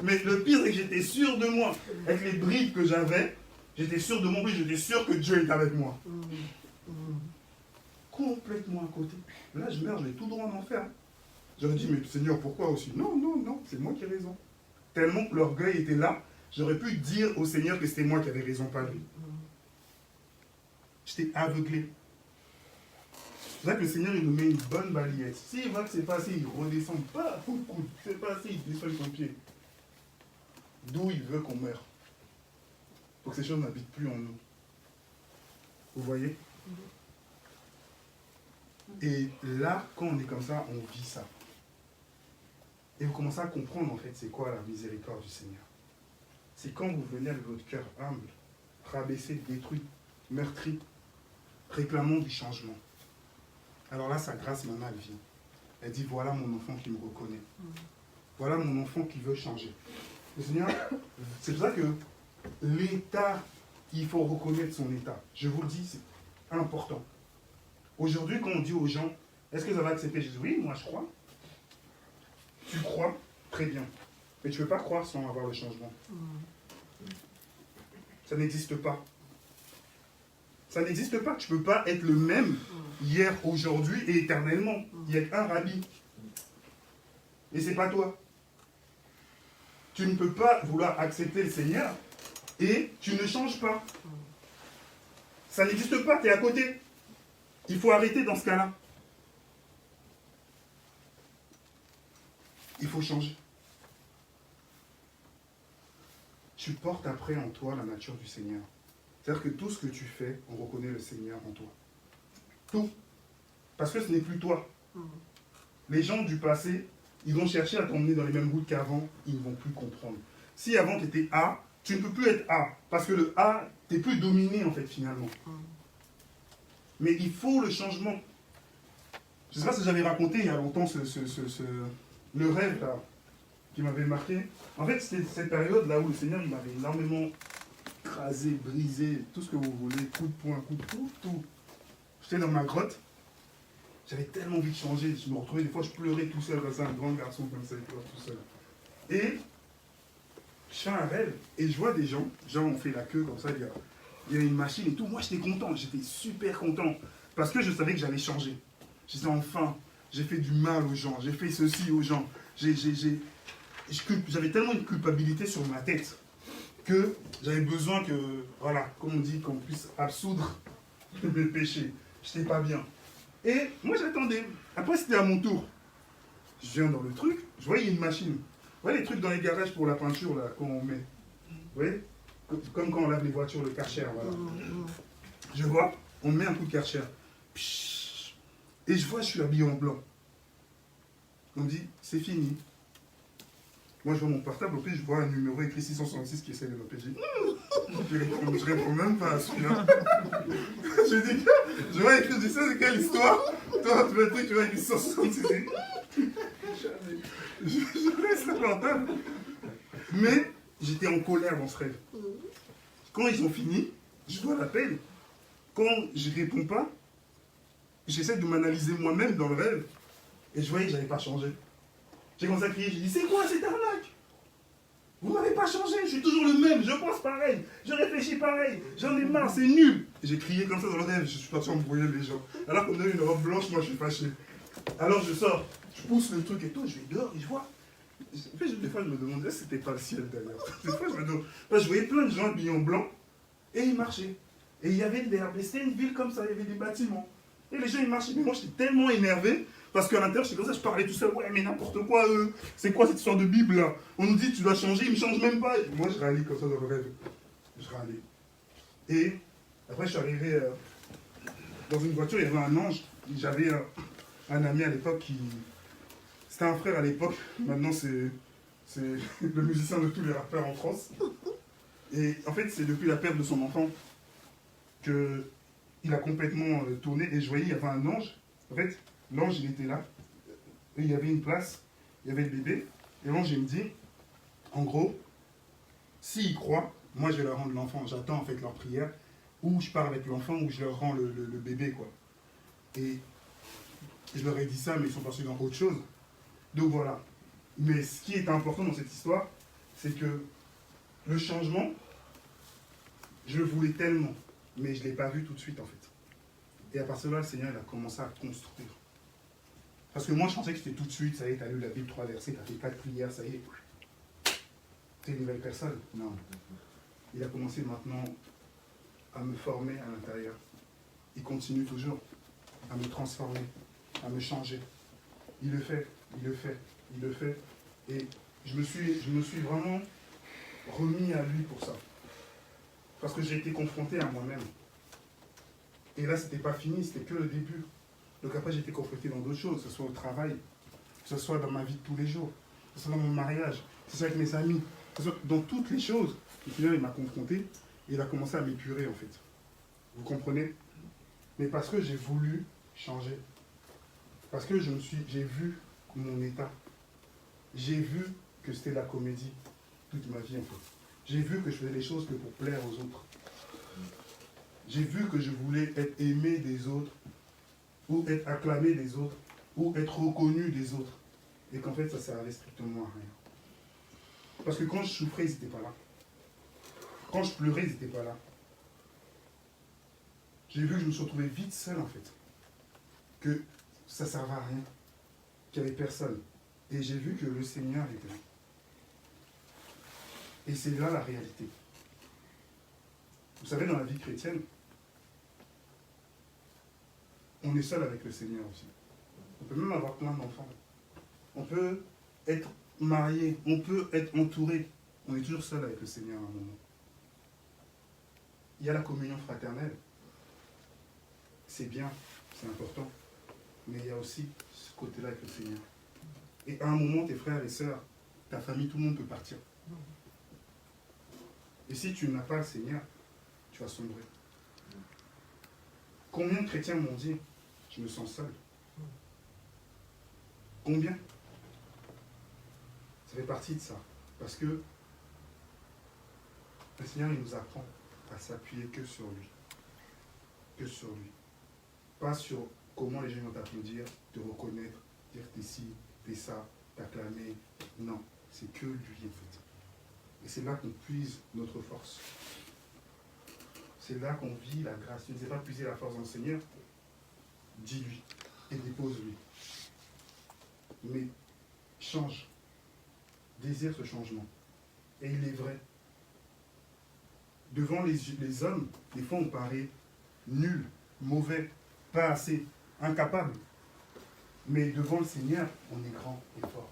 Mais le pire, c'est que j'étais sûr de moi. Avec les brides que j'avais, j'étais sûr de mon but, j'étais sûr que Dieu est avec moi. Complètement à côté. Là, je meurs, je vais tout droit en enfer. J'aurais dit, mais Seigneur, pourquoi aussi? Non, non, non, c'est moi qui ai raison. Tellement que l'orgueil était là, j'aurais pu dire au Seigneur que c'était moi qui avais raison, pas lui. J'étais aveuglé. C'est pour ça que le Seigneur, il nous met une bonne balayette. S'il voit que c'est pas assez, il redescend pas, coup de coude. C'est pas assez, il descend son pied. D'où il veut qu'on meure. Pour que ces choses n'habitent plus en nous. Vous voyez? Et là, quand on est comme ça, on vit ça. Et vous commencez à comprendre, en fait, c'est quoi la miséricorde du Seigneur. C'est quand vous venez avec votre cœur humble, rabaissé, détruit, meurtri, réclamant du changement. Alors là, sa grâce, maintenant, elle vient. Elle dit, voilà mon enfant qui me reconnaît. Voilà mon enfant qui veut changer. Le Seigneur, c'est pour ça que l'état, il faut reconnaître son état. Je vous le dis, c'est important. Aujourd'hui, quand on dit aux gens, est-ce que ça va accepter? Je dis, oui, moi je crois. Tu crois? Très bien. Mais tu ne peux pas croire sans avoir le changement. Ça n'existe pas. Ça n'existe pas. Tu ne peux pas être le même hier, aujourd'hui et éternellement. Il n'y a qu'un rabbi. Et ce n'est pas toi. Tu ne peux pas vouloir accepter le Seigneur et tu ne changes pas. Ça n'existe pas, tu es à côté. Il faut arrêter dans ce cas-là. Il faut changer. Tu portes après en toi la nature du Seigneur. C'est-à-dire que tout ce que tu fais, on reconnaît le Seigneur en toi. Tout. Parce que ce n'est plus toi. Les gens du passé, ils vont chercher à t'emmener dans les mêmes routes qu'avant, ils ne vont plus comprendre. Si avant tu étais A, tu ne peux plus être A. Parce que le A, tu n'es plus dominé en fait finalement. Mais il faut le changement. Je ne sais pas si j'avais raconté il y a longtemps le rêve là, qui m'avait marqué. En fait, c'était cette période là où le Seigneur il m'avait énormément écrasé, brisé, tout ce que vous voulez, coup de poing, coup de tout. J'étais dans ma grotte. J'avais tellement envie de changer. Je me retrouvais des fois, je pleurais tout seul comme ça, un grand garçon comme ça, il pleure tout seul. Et je fais un rêve et je vois des gens, on fait la queue comme ça, il y a une machine et tout. Moi, j'étais content, j'étais super content parce que je savais que j'allais changer. Je disais enfin, j'ai fait du mal aux gens, j'ai fait ceci aux gens. J'avais tellement une culpabilité sur ma tête que j'avais besoin que, voilà, comme on dit, qu'on puisse absoudre mes péchés. J'étais pas bien. Et moi, j'attendais. Après, c'était à mon tour. Je viens dans le truc, je voyais une machine. Vous voyez les trucs dans les garages pour la peinture, là, qu'on met. Vous voyez? Comme quand on lave les voitures, le Karcher, voilà. Je vois, on met un coup de Karcher. Et je vois, je suis habillé en blanc. On me dit, c'est fini. Moi, je vois mon portable, au plus, je vois un numéro écrit 666 qui essaie de m'appeler. Je réponds même pas à celui-là. Je dis, je vois écrit, je sais c'est quelle histoire. Toi, tu vois le truc, tu vois écrit 666. Je laisse le portable. Mais j'étais en colère dans ce rêve. Quand ils ont fini, je dois l'appel. Quand je ne réponds pas, j'essaie de m'analyser moi-même dans le rêve. Et je voyais que je n'avais pas changé. J'ai commencé à crier, j'ai dit, c'est quoi cette arnaque? Vous m'avez pas changé, je suis toujours le même, je pense pareil, je réfléchis pareil, j'en ai marre, c'est nul. Et j'ai crié comme ça dans le rêve, je suis parti embrouiller les gens. Alors qu'on a une robe blanche, moi je suis fâché. Alors je sors, je pousse le truc et tout, je vais dehors et je vois. En fait, des fois je me demandais si c'était pas le ciel d'ailleurs. Des fois je me demandais, je voyais plein de gens habillés en blanc et ils marchaient. Et il y avait de l'herbe, et c'était une ville comme ça, il y avait des bâtiments. Et les gens ils marchaient, mais moi j'étais tellement énervé. Parce qu'à l'intérieur, j'étais comme ça, je parlais tout seul. Ouais, mais n'importe quoi, c'est quoi cette histoire de Bible là? On nous dit tu dois changer, ils ne changent même pas. Et moi, je râlais comme ça dans le rêve. Je râlais. Et après, je suis arrivé dans une voiture, il y avait un ange. J'avais un ami à l'époque qui. C'était un frère à l'époque. Maintenant, c'est le musicien de tous les rappeurs en France. Et en fait, c'est depuis la perte de son enfant qu'il a complètement tourné. Et je voyais, il y avait un ange. En fait, l'ange, il était là, et il y avait une place, il y avait le bébé, et l'ange, il me dit, en gros, s'ils croient, moi, je vais leur rendre l'enfant. J'attends, en fait, leur prière, ou je pars avec l'enfant, ou je leur rends le bébé, quoi. Et je leur ai dit ça, mais ils sont partis dans autre chose. Donc, voilà. Mais ce qui est important dans cette histoire, c'est que le changement, je le voulais tellement, mais je ne l'ai pas vu tout de suite, en fait. Et à partir de là, le Seigneur, il a commencé à construire. Parce que moi, je pensais que c'était tout de suite, ça y est, tu as lu la Bible 3 versets, tu as fait 4 prières, ça y est. Tu es une nouvelle personne. Non. Il a commencé maintenant à me former à l'intérieur. Il continue toujours à me transformer, à me changer. Il le fait, il le fait, il le fait. Et je me suis vraiment remis à lui pour ça. Parce que j'ai été confronté à moi-même. Et là, c'était pas fini, c'était que le début. Donc après, j'ai été confronté dans d'autres choses, que ce soit au travail, que ce soit dans ma vie de tous les jours, que ce soit dans mon mariage, que ce soit avec mes amis, que ce soit dans toutes les choses. Et puis là, il m'a confronté et il a commencé à m'épurer, en fait. Vous comprenez? Mais parce que j'ai voulu changer. Parce que j'ai vu mon état. J'ai vu que c'était la comédie toute ma vie, en fait. J'ai vu que je faisais les choses que pour plaire aux autres. J'ai vu que je voulais être aimé des autres, ou être acclamé des autres, ou être reconnu des autres. Et qu'en fait, ça ne servait strictement à rien. Parce que quand je souffrais, ils n'étaient pas là. Quand je pleurais, ils n'étaient pas là. J'ai vu que je me suis retrouvé vite seul, en fait. Que ça ne servait à rien. Qu'il n'y avait personne. Et j'ai vu que le Seigneur était là. Et c'est là la réalité. Vous savez, dans la vie chrétienne, on est seul avec le Seigneur aussi. On peut même avoir plein d'enfants. On peut être marié, on peut être entouré. On est toujours seul avec le Seigneur à un moment. Il y a la communion fraternelle. C'est bien, c'est important. Mais il y a aussi ce côté-là avec le Seigneur. Et à un moment, tes frères et sœurs, ta famille, tout le monde peut partir. Et si tu n'as pas le Seigneur, tu vas sombrer. Combien de chrétiens m'ont dit, je me sens seul? Combien? Ça fait partie de ça. Parce que le Seigneur, il nous apprend à s'appuyer que sur lui. Que sur lui. Pas sur comment les gens vont t'applaudir, te reconnaître, dire t'es ci, t'es ça, t'acclamer. Non, c'est que lui en fait. Et c'est là qu'on puise notre force. C'est là qu'on vit la grâce. Tu ne sais pas puiser la force dans le Seigneur, dis-lui et dépose-lui. Mais change. Désire ce changement. Et il est vrai. Devant les hommes, des fois on paraît nul, mauvais, pas assez, incapable. Mais devant le Seigneur, on est grand et fort.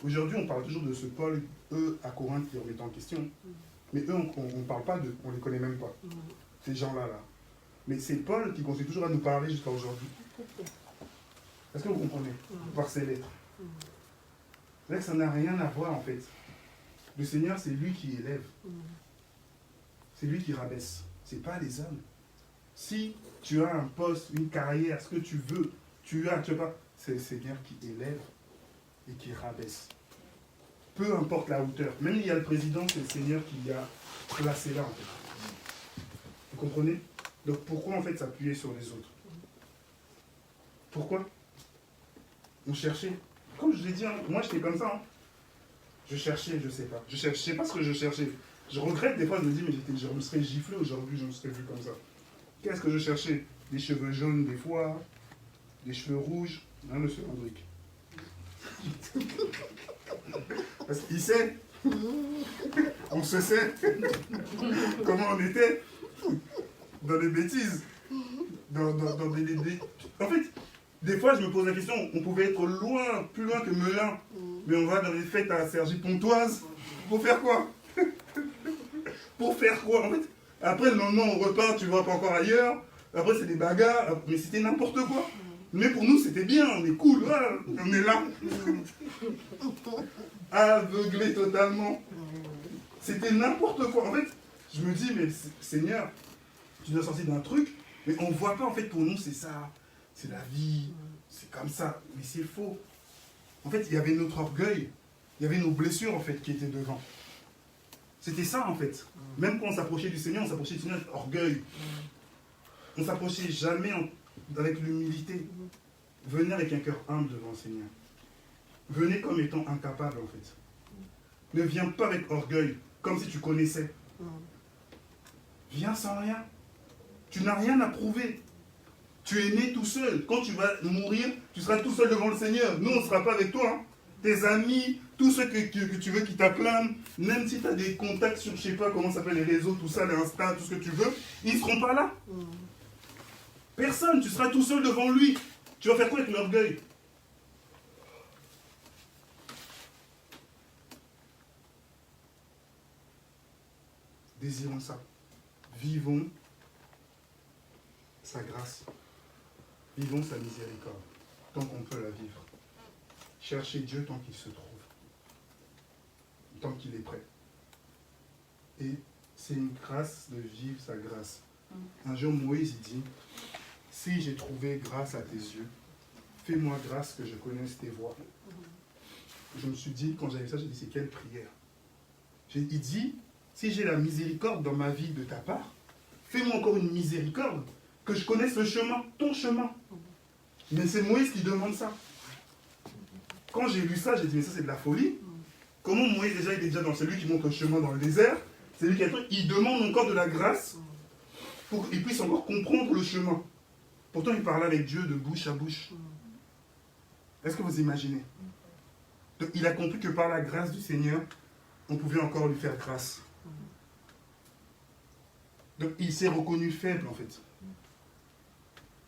Aujourd'hui, on parle toujours de ce Paul, eux, à Corinthe, qui remettent en question. Mais eux, on ne parle pas d'eux, on ne les connaît même pas. Ces gens-là, là. Mais c'est Paul qui continue toujours à nous parler jusqu'à aujourd'hui. Est-ce que vous comprenez? Par ses lettres. C'est vrai que ça n'a rien à voir, en fait. Le Seigneur, c'est lui qui élève. C'est lui qui rabaisse. C'est pas les hommes. Si tu as un poste, une carrière, ce que tu veux, tu as pas, c'est le Seigneur qui élève et qui rabaisse. Peu importe la hauteur. Même il y a le président, c'est le Seigneur qui l'a placé là, en fait. Vous comprenez? Donc pourquoi, en fait, s'appuyer sur les autres? Pourquoi? On cherchait. Comme je l'ai dit, hein, moi j'étais comme ça. Hein. Je cherchais, je sais pas. Je sais pas ce que je cherchais. Je regrette des fois, je me dis, mais je me serais giflé aujourd'hui, je me serais vu comme ça. Qu'est-ce que je cherchais? Des cheveux jaunes des fois, des cheveux rouges. Hein, monsieur Hendrick? Parce qu'il sait, on se sait comment on était dans les bêtises, dans des... En fait, des fois je me pose la question, on pouvait être loin, plus loin que Melun, mais on va dans les fêtes à Cergy-Pontoise, pour faire quoi? Pour faire quoi? En fait, après le lendemain on repart, tu vois, pas encore ailleurs, après c'est des bagarres, mais c'était n'importe quoi. Mais pour nous, c'était bien, on est cool, voilà, on est là. Aveuglé totalement. C'était n'importe quoi. En fait, je me dis, mais Seigneur, tu nous as sorti d'un truc, mais on ne voit pas, en fait, pour nous, c'est ça, c'est la vie, c'est comme ça. Mais c'est faux. En fait, il y avait notre orgueil, il y avait nos blessures, en fait, qui étaient devant. C'était ça, en fait. Même quand on s'approchait du Seigneur, on s'approchait du Seigneur avec orgueil. On ne s'approchait jamais avec l'humilité. Venez avec un cœur humble devant le Seigneur. Venez comme étant incapable, en fait. Ne viens pas avec orgueil, comme si tu connaissais. Viens sans rien. Tu n'as rien à prouver. Tu es né tout seul. Quand tu vas mourir, tu seras tout seul devant le Seigneur. Nous, on ne sera pas avec toi. Hein. Tes amis, tous ceux que tu veux qui t'acclament, même si tu as des contacts sur, je ne sais pas comment ça s'appelle, les réseaux, tout ça, les Insta, tout ce que tu veux, ils ne seront pas là. Personne, tu seras tout seul devant lui. Tu vas faire quoi avec l'orgueil? Désirons ça. Vivons sa grâce. Vivons sa miséricorde, tant qu'on peut la vivre. Cherchez Dieu tant qu'il se trouve. Tant qu'il est prêt. Et c'est une grâce de vivre sa grâce. Un jour, Moïse, il dit, si j'ai trouvé grâce à tes yeux, fais-moi grâce que je connaisse tes voies. Je me suis dit, quand j'avais ça, j'ai dit, c'est quelle prière? Il dit, si j'ai la miséricorde dans ma vie de ta part, fais-moi encore une miséricorde, que je connaisse le chemin, ton chemin. Mais c'est Moïse qui demande ça. Quand j'ai lu ça, j'ai dit, mais ça c'est de la folie. Comment Moïse, déjà, il est déjà dans celui qui montre le chemin dans le désert, c'est lui qui a tout, il demande encore de la grâce pour qu'il puisse encore comprendre le chemin. Pourtant, il parlait avec Dieu de bouche à bouche. Est-ce que vous imaginez? Donc, il a compris que par la grâce du Seigneur, on pouvait encore lui faire grâce. Donc, il s'est reconnu faible, en fait.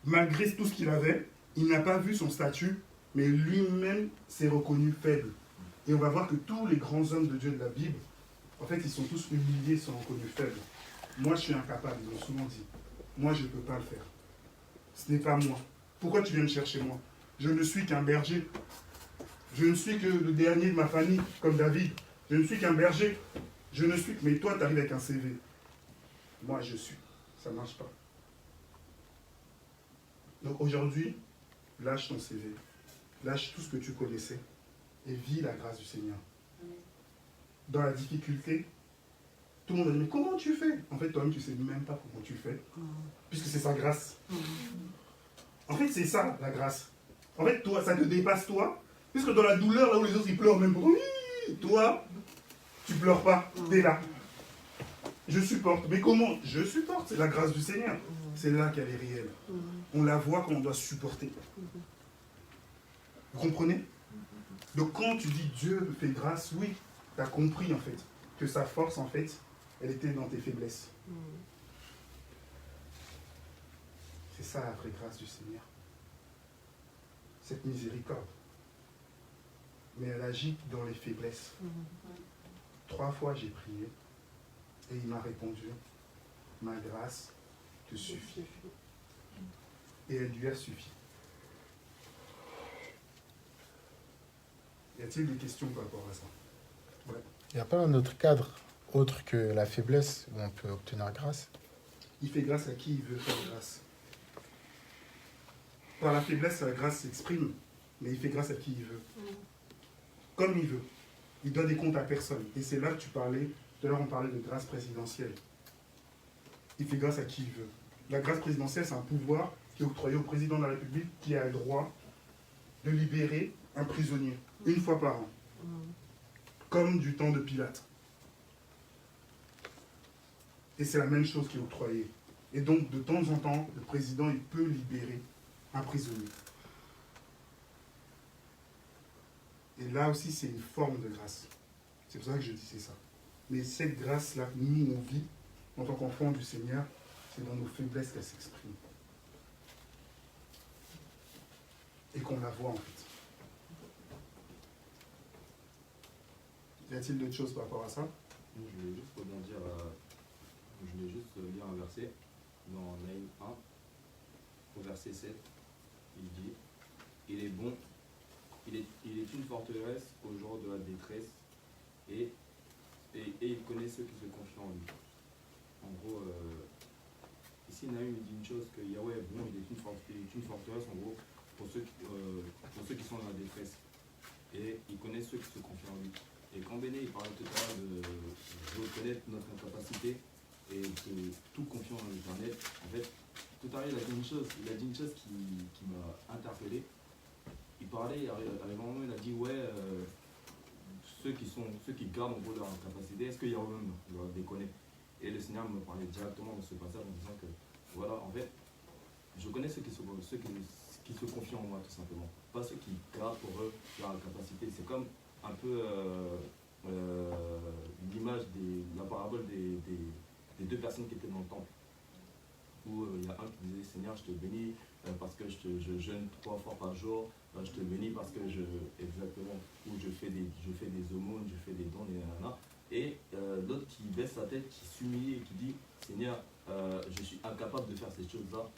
malgré tout ce qu'il avait, il n'a pas vu son statut, mais lui-même s'est reconnu faible. Et on va voir que tous les grands hommes de Dieu de la Bible, en fait, ils sont tous humiliés, sont reconnus faibles. Moi, je suis incapable, ils ont souvent dit. Moi, je ne peux pas le faire. Ce n'est pas moi. Pourquoi tu viens me chercher moi? Je ne suis qu'un berger. Je ne suis que le dernier de ma famille, comme David. Je ne suis qu'un berger. Je ne suis... Mais toi, tu arrives avec un CV. Moi, je suis. Ça ne marche pas. Donc aujourd'hui, lâche ton CV. Lâche tout ce que tu connaissais. Et vis la grâce du Seigneur. Dans la difficulté, tout le monde va dire, mais comment tu fais? En fait, toi-même, tu ne sais même pas comment tu fais. Puisque c'est sa grâce. En fait, c'est ça, la grâce. En fait, toi, ça te dépasse toi. Puisque dans la douleur, là où les autres, ils pleurent même. Oui, toi, tu pleures pas. T'es là. Je supporte. Mais comment? Je supporte. C'est la grâce du Seigneur. C'est là qu'elle est réelle. On la voit quand on doit supporter. Vous comprenez? Donc quand tu dis Dieu me fait grâce, oui, tu as compris en fait que sa force en fait, elle était dans tes faiblesses. C'est ça la vraie grâce du Seigneur. Cette miséricorde. Mais elle agit dans les faiblesses. 3 fois j'ai prié et il m'a répondu, ma grâce te suffit. Et elle lui a suffi. Y a-t-il des questions par rapport à ça? Il n'y a pas un autre cadre autre que la faiblesse où on peut obtenir grâce? Il fait grâce à qui il veut faire grâce. Par la faiblesse, la grâce s'exprime, mais il fait grâce à qui il veut. Comme il veut. Il donne des comptes à personne. Et c'est là que tu parlais, tout à l'heure on parlait de grâce présidentielle. Il fait grâce à qui il veut. La grâce présidentielle, c'est un pouvoir qui est octroyé au président de la République qui a le droit de libérer un prisonnier une fois par an. Comme du temps de Pilate. Et c'est la même chose qui est octroyée. Et donc, de temps en temps, le président, il peut libérer un prisonnier. Et là aussi, c'est une forme de grâce. C'est pour ça que je disais ça. Mais cette grâce-là, nous, on vit en tant qu'enfants du Seigneur, c'est dans nos faiblesses qu'elle s'exprime. Et qu'on la voit, en fait. Y a-t-il d'autres choses par rapport à ça? Je voulais juste rebondir je voulais juste lire un verset dans Naïm 1, au verset 7. Il dit, il est bon, il est une forteresse au jour de la détresse, et il connaît ceux qui se confient en lui. En gros, ici Naïm dit une chose, que Yahweh est bon, il est une forteresse en gros pour ceux qui sont dans la détresse. Et il connaît ceux qui se confient en lui. Et quand Béné il parlait tout à l'heure de reconnaître notre incapacité et de tout confier en l'éternel, en fait, tout à l'heure il a dit une chose qui m'a interpellé. Il parlait, à un moment il a dit ouais, ceux qui gardent en gros leur incapacité, est-ce que Yahweh même leur déconne? Et le Seigneur me parlait directement dans ce passage en disant que voilà, en fait, je connais ceux qui se confient en moi tout simplement, pas ceux qui gardent pour eux leur incapacité. C'est comme un peu l'image de la parabole des 2 personnes qui étaient dans le temple, où il y a un qui disait Seigneur, je te bénis parce que je jeûne 3 fois par jour, je te bénis parce que exactement, où je fais des aumônes, je fais des dons, et l'autre qui baisse sa tête, qui s'humilie et qui dit Seigneur, je suis incapable de faire ces choses-là,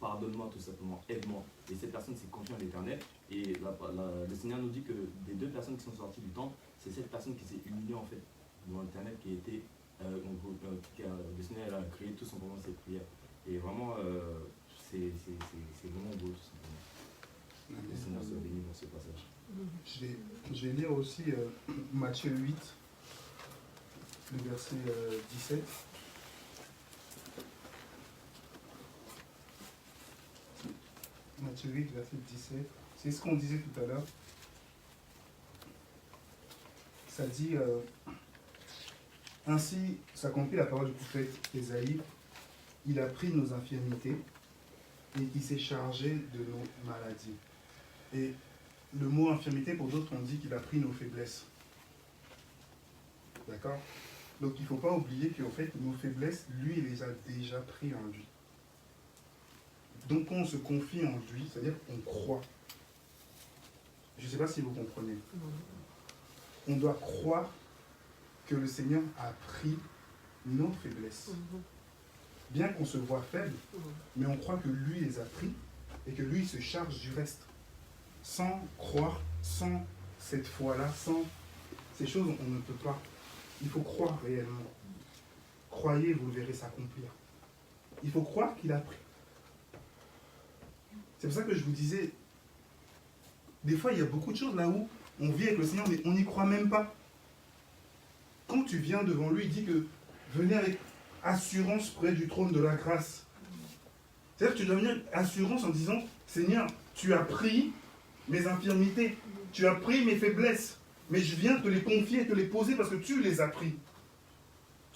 pardonne-moi tout simplement, aide-moi. Et cette personne s'est confiée en l'Éternel. Et le Seigneur nous dit que des 2 personnes qui sont sorties du temple, c'est cette personne qui s'est humiliée en fait devant l'Éternel, qui était le Seigneur a créé tout simplement ses prières. Et vraiment, c'est vraiment beau tout simplement. Le Seigneur soit béni dans ce passage. Je vais lire aussi Matthieu 8, le verset 17. Matthieu 8, verset 17. C'est ce qu'on disait tout à l'heure. Ça dit, ainsi s'accomplit la parole du prophète Ésaïe, il a pris nos infirmités et il s'est chargé de nos maladies. Et le mot infirmité, pour d'autres, on dit qu'il a pris nos faiblesses. D'accord? Donc il ne faut pas oublier qu'en fait, nos faiblesses, lui, il les a déjà pris en lui. Donc quand on se confie en lui, c'est-à-dire qu'on croit. Je ne sais pas si vous comprenez. On doit croire que le Seigneur a pris nos faiblesses. Bien qu'on se voit faible, mais on croit que lui les a pris et que lui se charge du reste. Sans croire, sans cette foi-là, sans ces choses, on ne peut pas. Il faut croire réellement. Croyez, vous le verrez s'accomplir. Il faut croire qu'il a pris. C'est pour ça que je vous disais, des fois il y a beaucoup de choses là où on vit avec le Seigneur, mais on n'y croit même pas. Quand tu viens devant lui, il dit que venez avec assurance près du trône de la grâce. C'est-à-dire que tu dois venir avec assurance en disant, Seigneur, tu as pris mes infirmités, tu as pris mes faiblesses, mais je viens te les confier et te les poser parce que tu les as pris.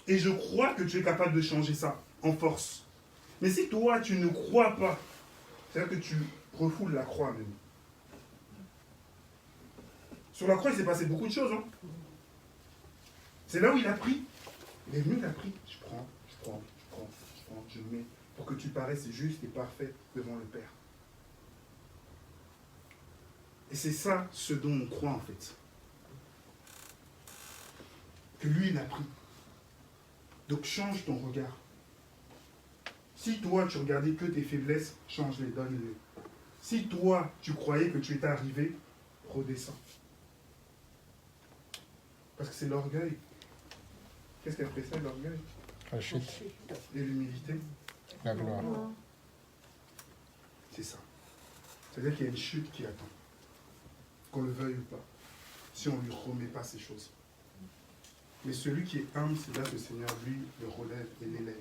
Et je crois que tu es capable de changer ça en force. Mais si toi, tu ne crois pas, c'est-à-dire que tu refoules la croix même. Sur la croix, il s'est passé beaucoup de choses. Hein. C'est là où il a pris. Il est venu, il a pris. Je prends, je mets, pour que tu paraisses juste et parfait devant le Père. Et c'est ça ce dont on croit en fait. Que lui, il a pris. Donc change ton regard. Si toi, tu regardais que tes faiblesses, change-les, donne-les. Si toi, tu croyais que tu étais arrivé, redescends. Parce que c'est l'orgueil. Qu'est-ce qui a précède l'orgueil? La chute, Et l'humilité. la gloire. C'est ça. C'est-à-dire qu'il y a une chute qui attend. Qu'on le veuille ou pas. Si on ne lui remet pas ces choses. Mais celui qui est humble, c'est là que le Seigneur, lui, le relève et l'élève.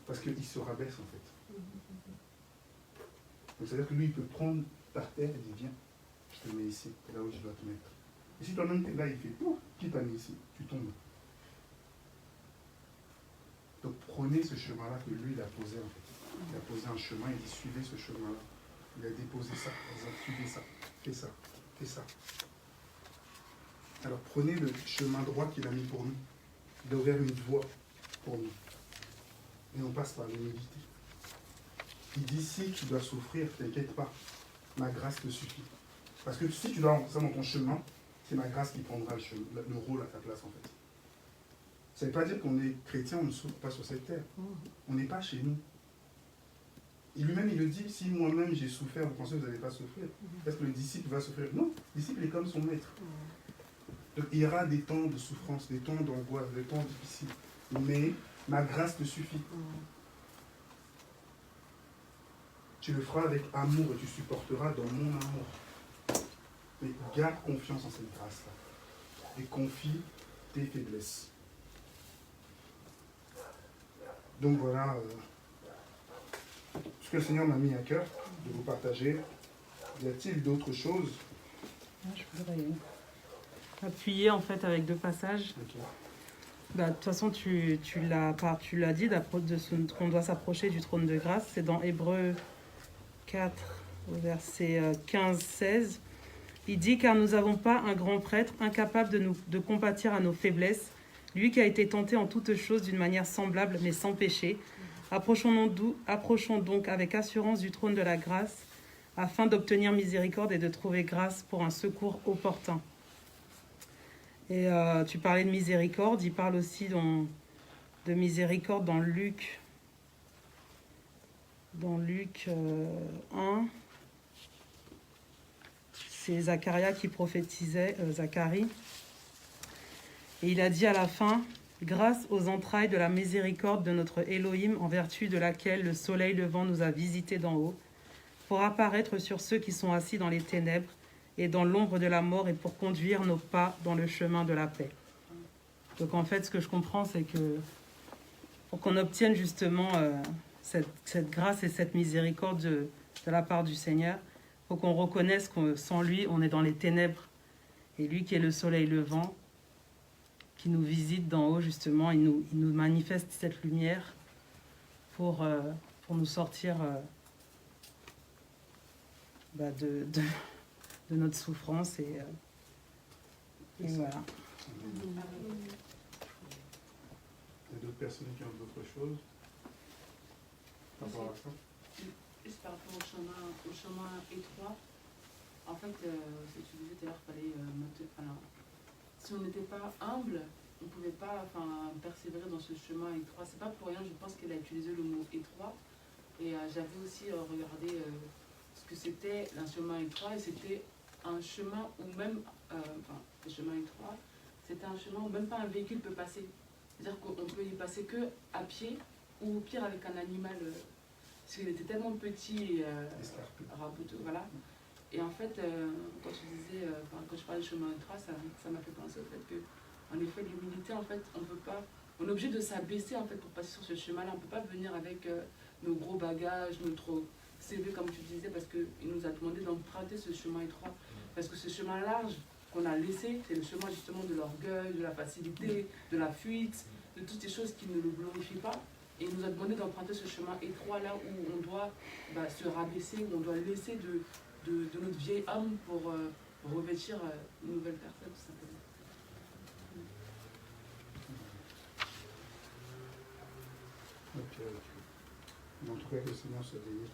Parce qu'il se rabaisse, en fait. Donc, c'est-à-dire que lui, il peut prendre par terre et dire, viens, je te mets ici, là où je dois te mettre. Et si toi-même, tu es là, il fait, oh, qui t'a mis ici? Tu tombes. Donc, prenez ce chemin-là que lui, il a posé, en fait. Il a posé un chemin, il dit, suivez ce chemin-là. Il a déposé ça, il a dit, suivez ça, fais ça, fais ça. Alors, prenez le chemin droit qu'il a mis pour nous. Il a ouvert une voie pour nous. Et on passe par l'humilité. Il dit, si tu dois souffrir, t'inquiète pas, ma grâce te suffit. Parce que si tu dois avancer dans ton chemin, c'est ma grâce qui prendra le rôle à ta place, en fait. Ça ne veut pas dire qu'on est chrétien, on ne souffre pas sur cette terre. On n'est pas chez nous. Et lui-même, il le dit, si moi-même j'ai souffert, vous pensez que vous n'allez pas souffrir? Est-ce que le disciple va souffrir? Non, le disciple est comme son maître. Donc, il y aura des temps de souffrance, des temps d'angoisse, des temps difficiles. Mais ma grâce te suffit. Tu le feras avec amour et tu supporteras dans mon amour. Mais garde confiance en cette grâce-là. Et confie tes faiblesses. Donc voilà ce que le Seigneur m'a mis à cœur de vous partager. Y a-t-il d'autres choses? Je voudrais appuyer en fait avec 2 passages. Okay. De toute façon, tu l'as dit, qu'on doit s'approcher du trône de grâce. C'est dans Hébreux 4, verset 15-16. Il dit, car nous n'avons pas un grand prêtre incapable de compatir à nos faiblesses, lui qui a été tenté en toutes choses d'une manière semblable, mais sans péché. Approchons donc avec assurance du trône de la grâce, afin d'obtenir miséricorde et de trouver grâce pour un secours opportun. Et tu parlais de miséricorde, il parle aussi de miséricorde dans Luc 1. C'est Zacharia qui prophétisait, Zacharie. Et il a dit à la fin, « Grâce aux entrailles de la miséricorde de notre Elohim, en vertu de laquelle le soleil levant nous a visités d'en haut, pour apparaître sur ceux qui sont assis dans les ténèbres et dans l'ombre de la mort et pour conduire nos pas dans le chemin de la paix. » Donc en fait, ce que je comprends, c'est que pour qu'on obtienne justement cette grâce et cette miséricorde de la part du Seigneur, il faut qu'on reconnaisse que sans lui, on est dans les ténèbres. Et lui qui est le soleil levant, qui nous visite d'en haut justement, il nous manifeste cette lumière pour nous sortir de notre souffrance. Et voilà. Il y a d'autres personnes qui ont d'autres choses. par rapport à ça. Juste par rapport au chemin étroit, en fait, ce que tu disais tout à l'heure, fallait alors, si on n'était pas humble, on ne pouvait pas persévérer dans ce chemin étroit. C'est pas pour rien, je pense qu'elle a utilisé le mot étroit. Et j'avais aussi regardé ce que c'était un chemin étroit, et c'était un chemin où même, le chemin étroit, c'était un chemin où même pas un véhicule peut passer. C'est-à-dire qu'on peut y passer que à pied, ou au pire avec un animal, parce qu'il était tellement petit et rabouteux, voilà. Et en fait, quand tu disais, quand je parlais de chemin étroit, ça m'a fait penser au fait que, en effet, l'humilité, en fait, on peut pas, on est obligé de s'abaisser en fait pour passer sur ce chemin-là. On peut pas venir avec nos gros bagages, notre CV comme tu disais, parce qu'il nous a demandé d'emprunter ce chemin étroit. Parce que ce chemin large qu'on a laissé, c'est le chemin justement de l'orgueil, de la facilité, de la fuite, de toutes ces choses qui ne le glorifient pas. Et il nous a demandé d'emprunter ce chemin étroit là où on doit se rabaisser, où on doit laisser de notre vieil homme pour revêtir une nouvelle personne, tout simplement. Ok. En tout cas, que le Seigneur se bénisse.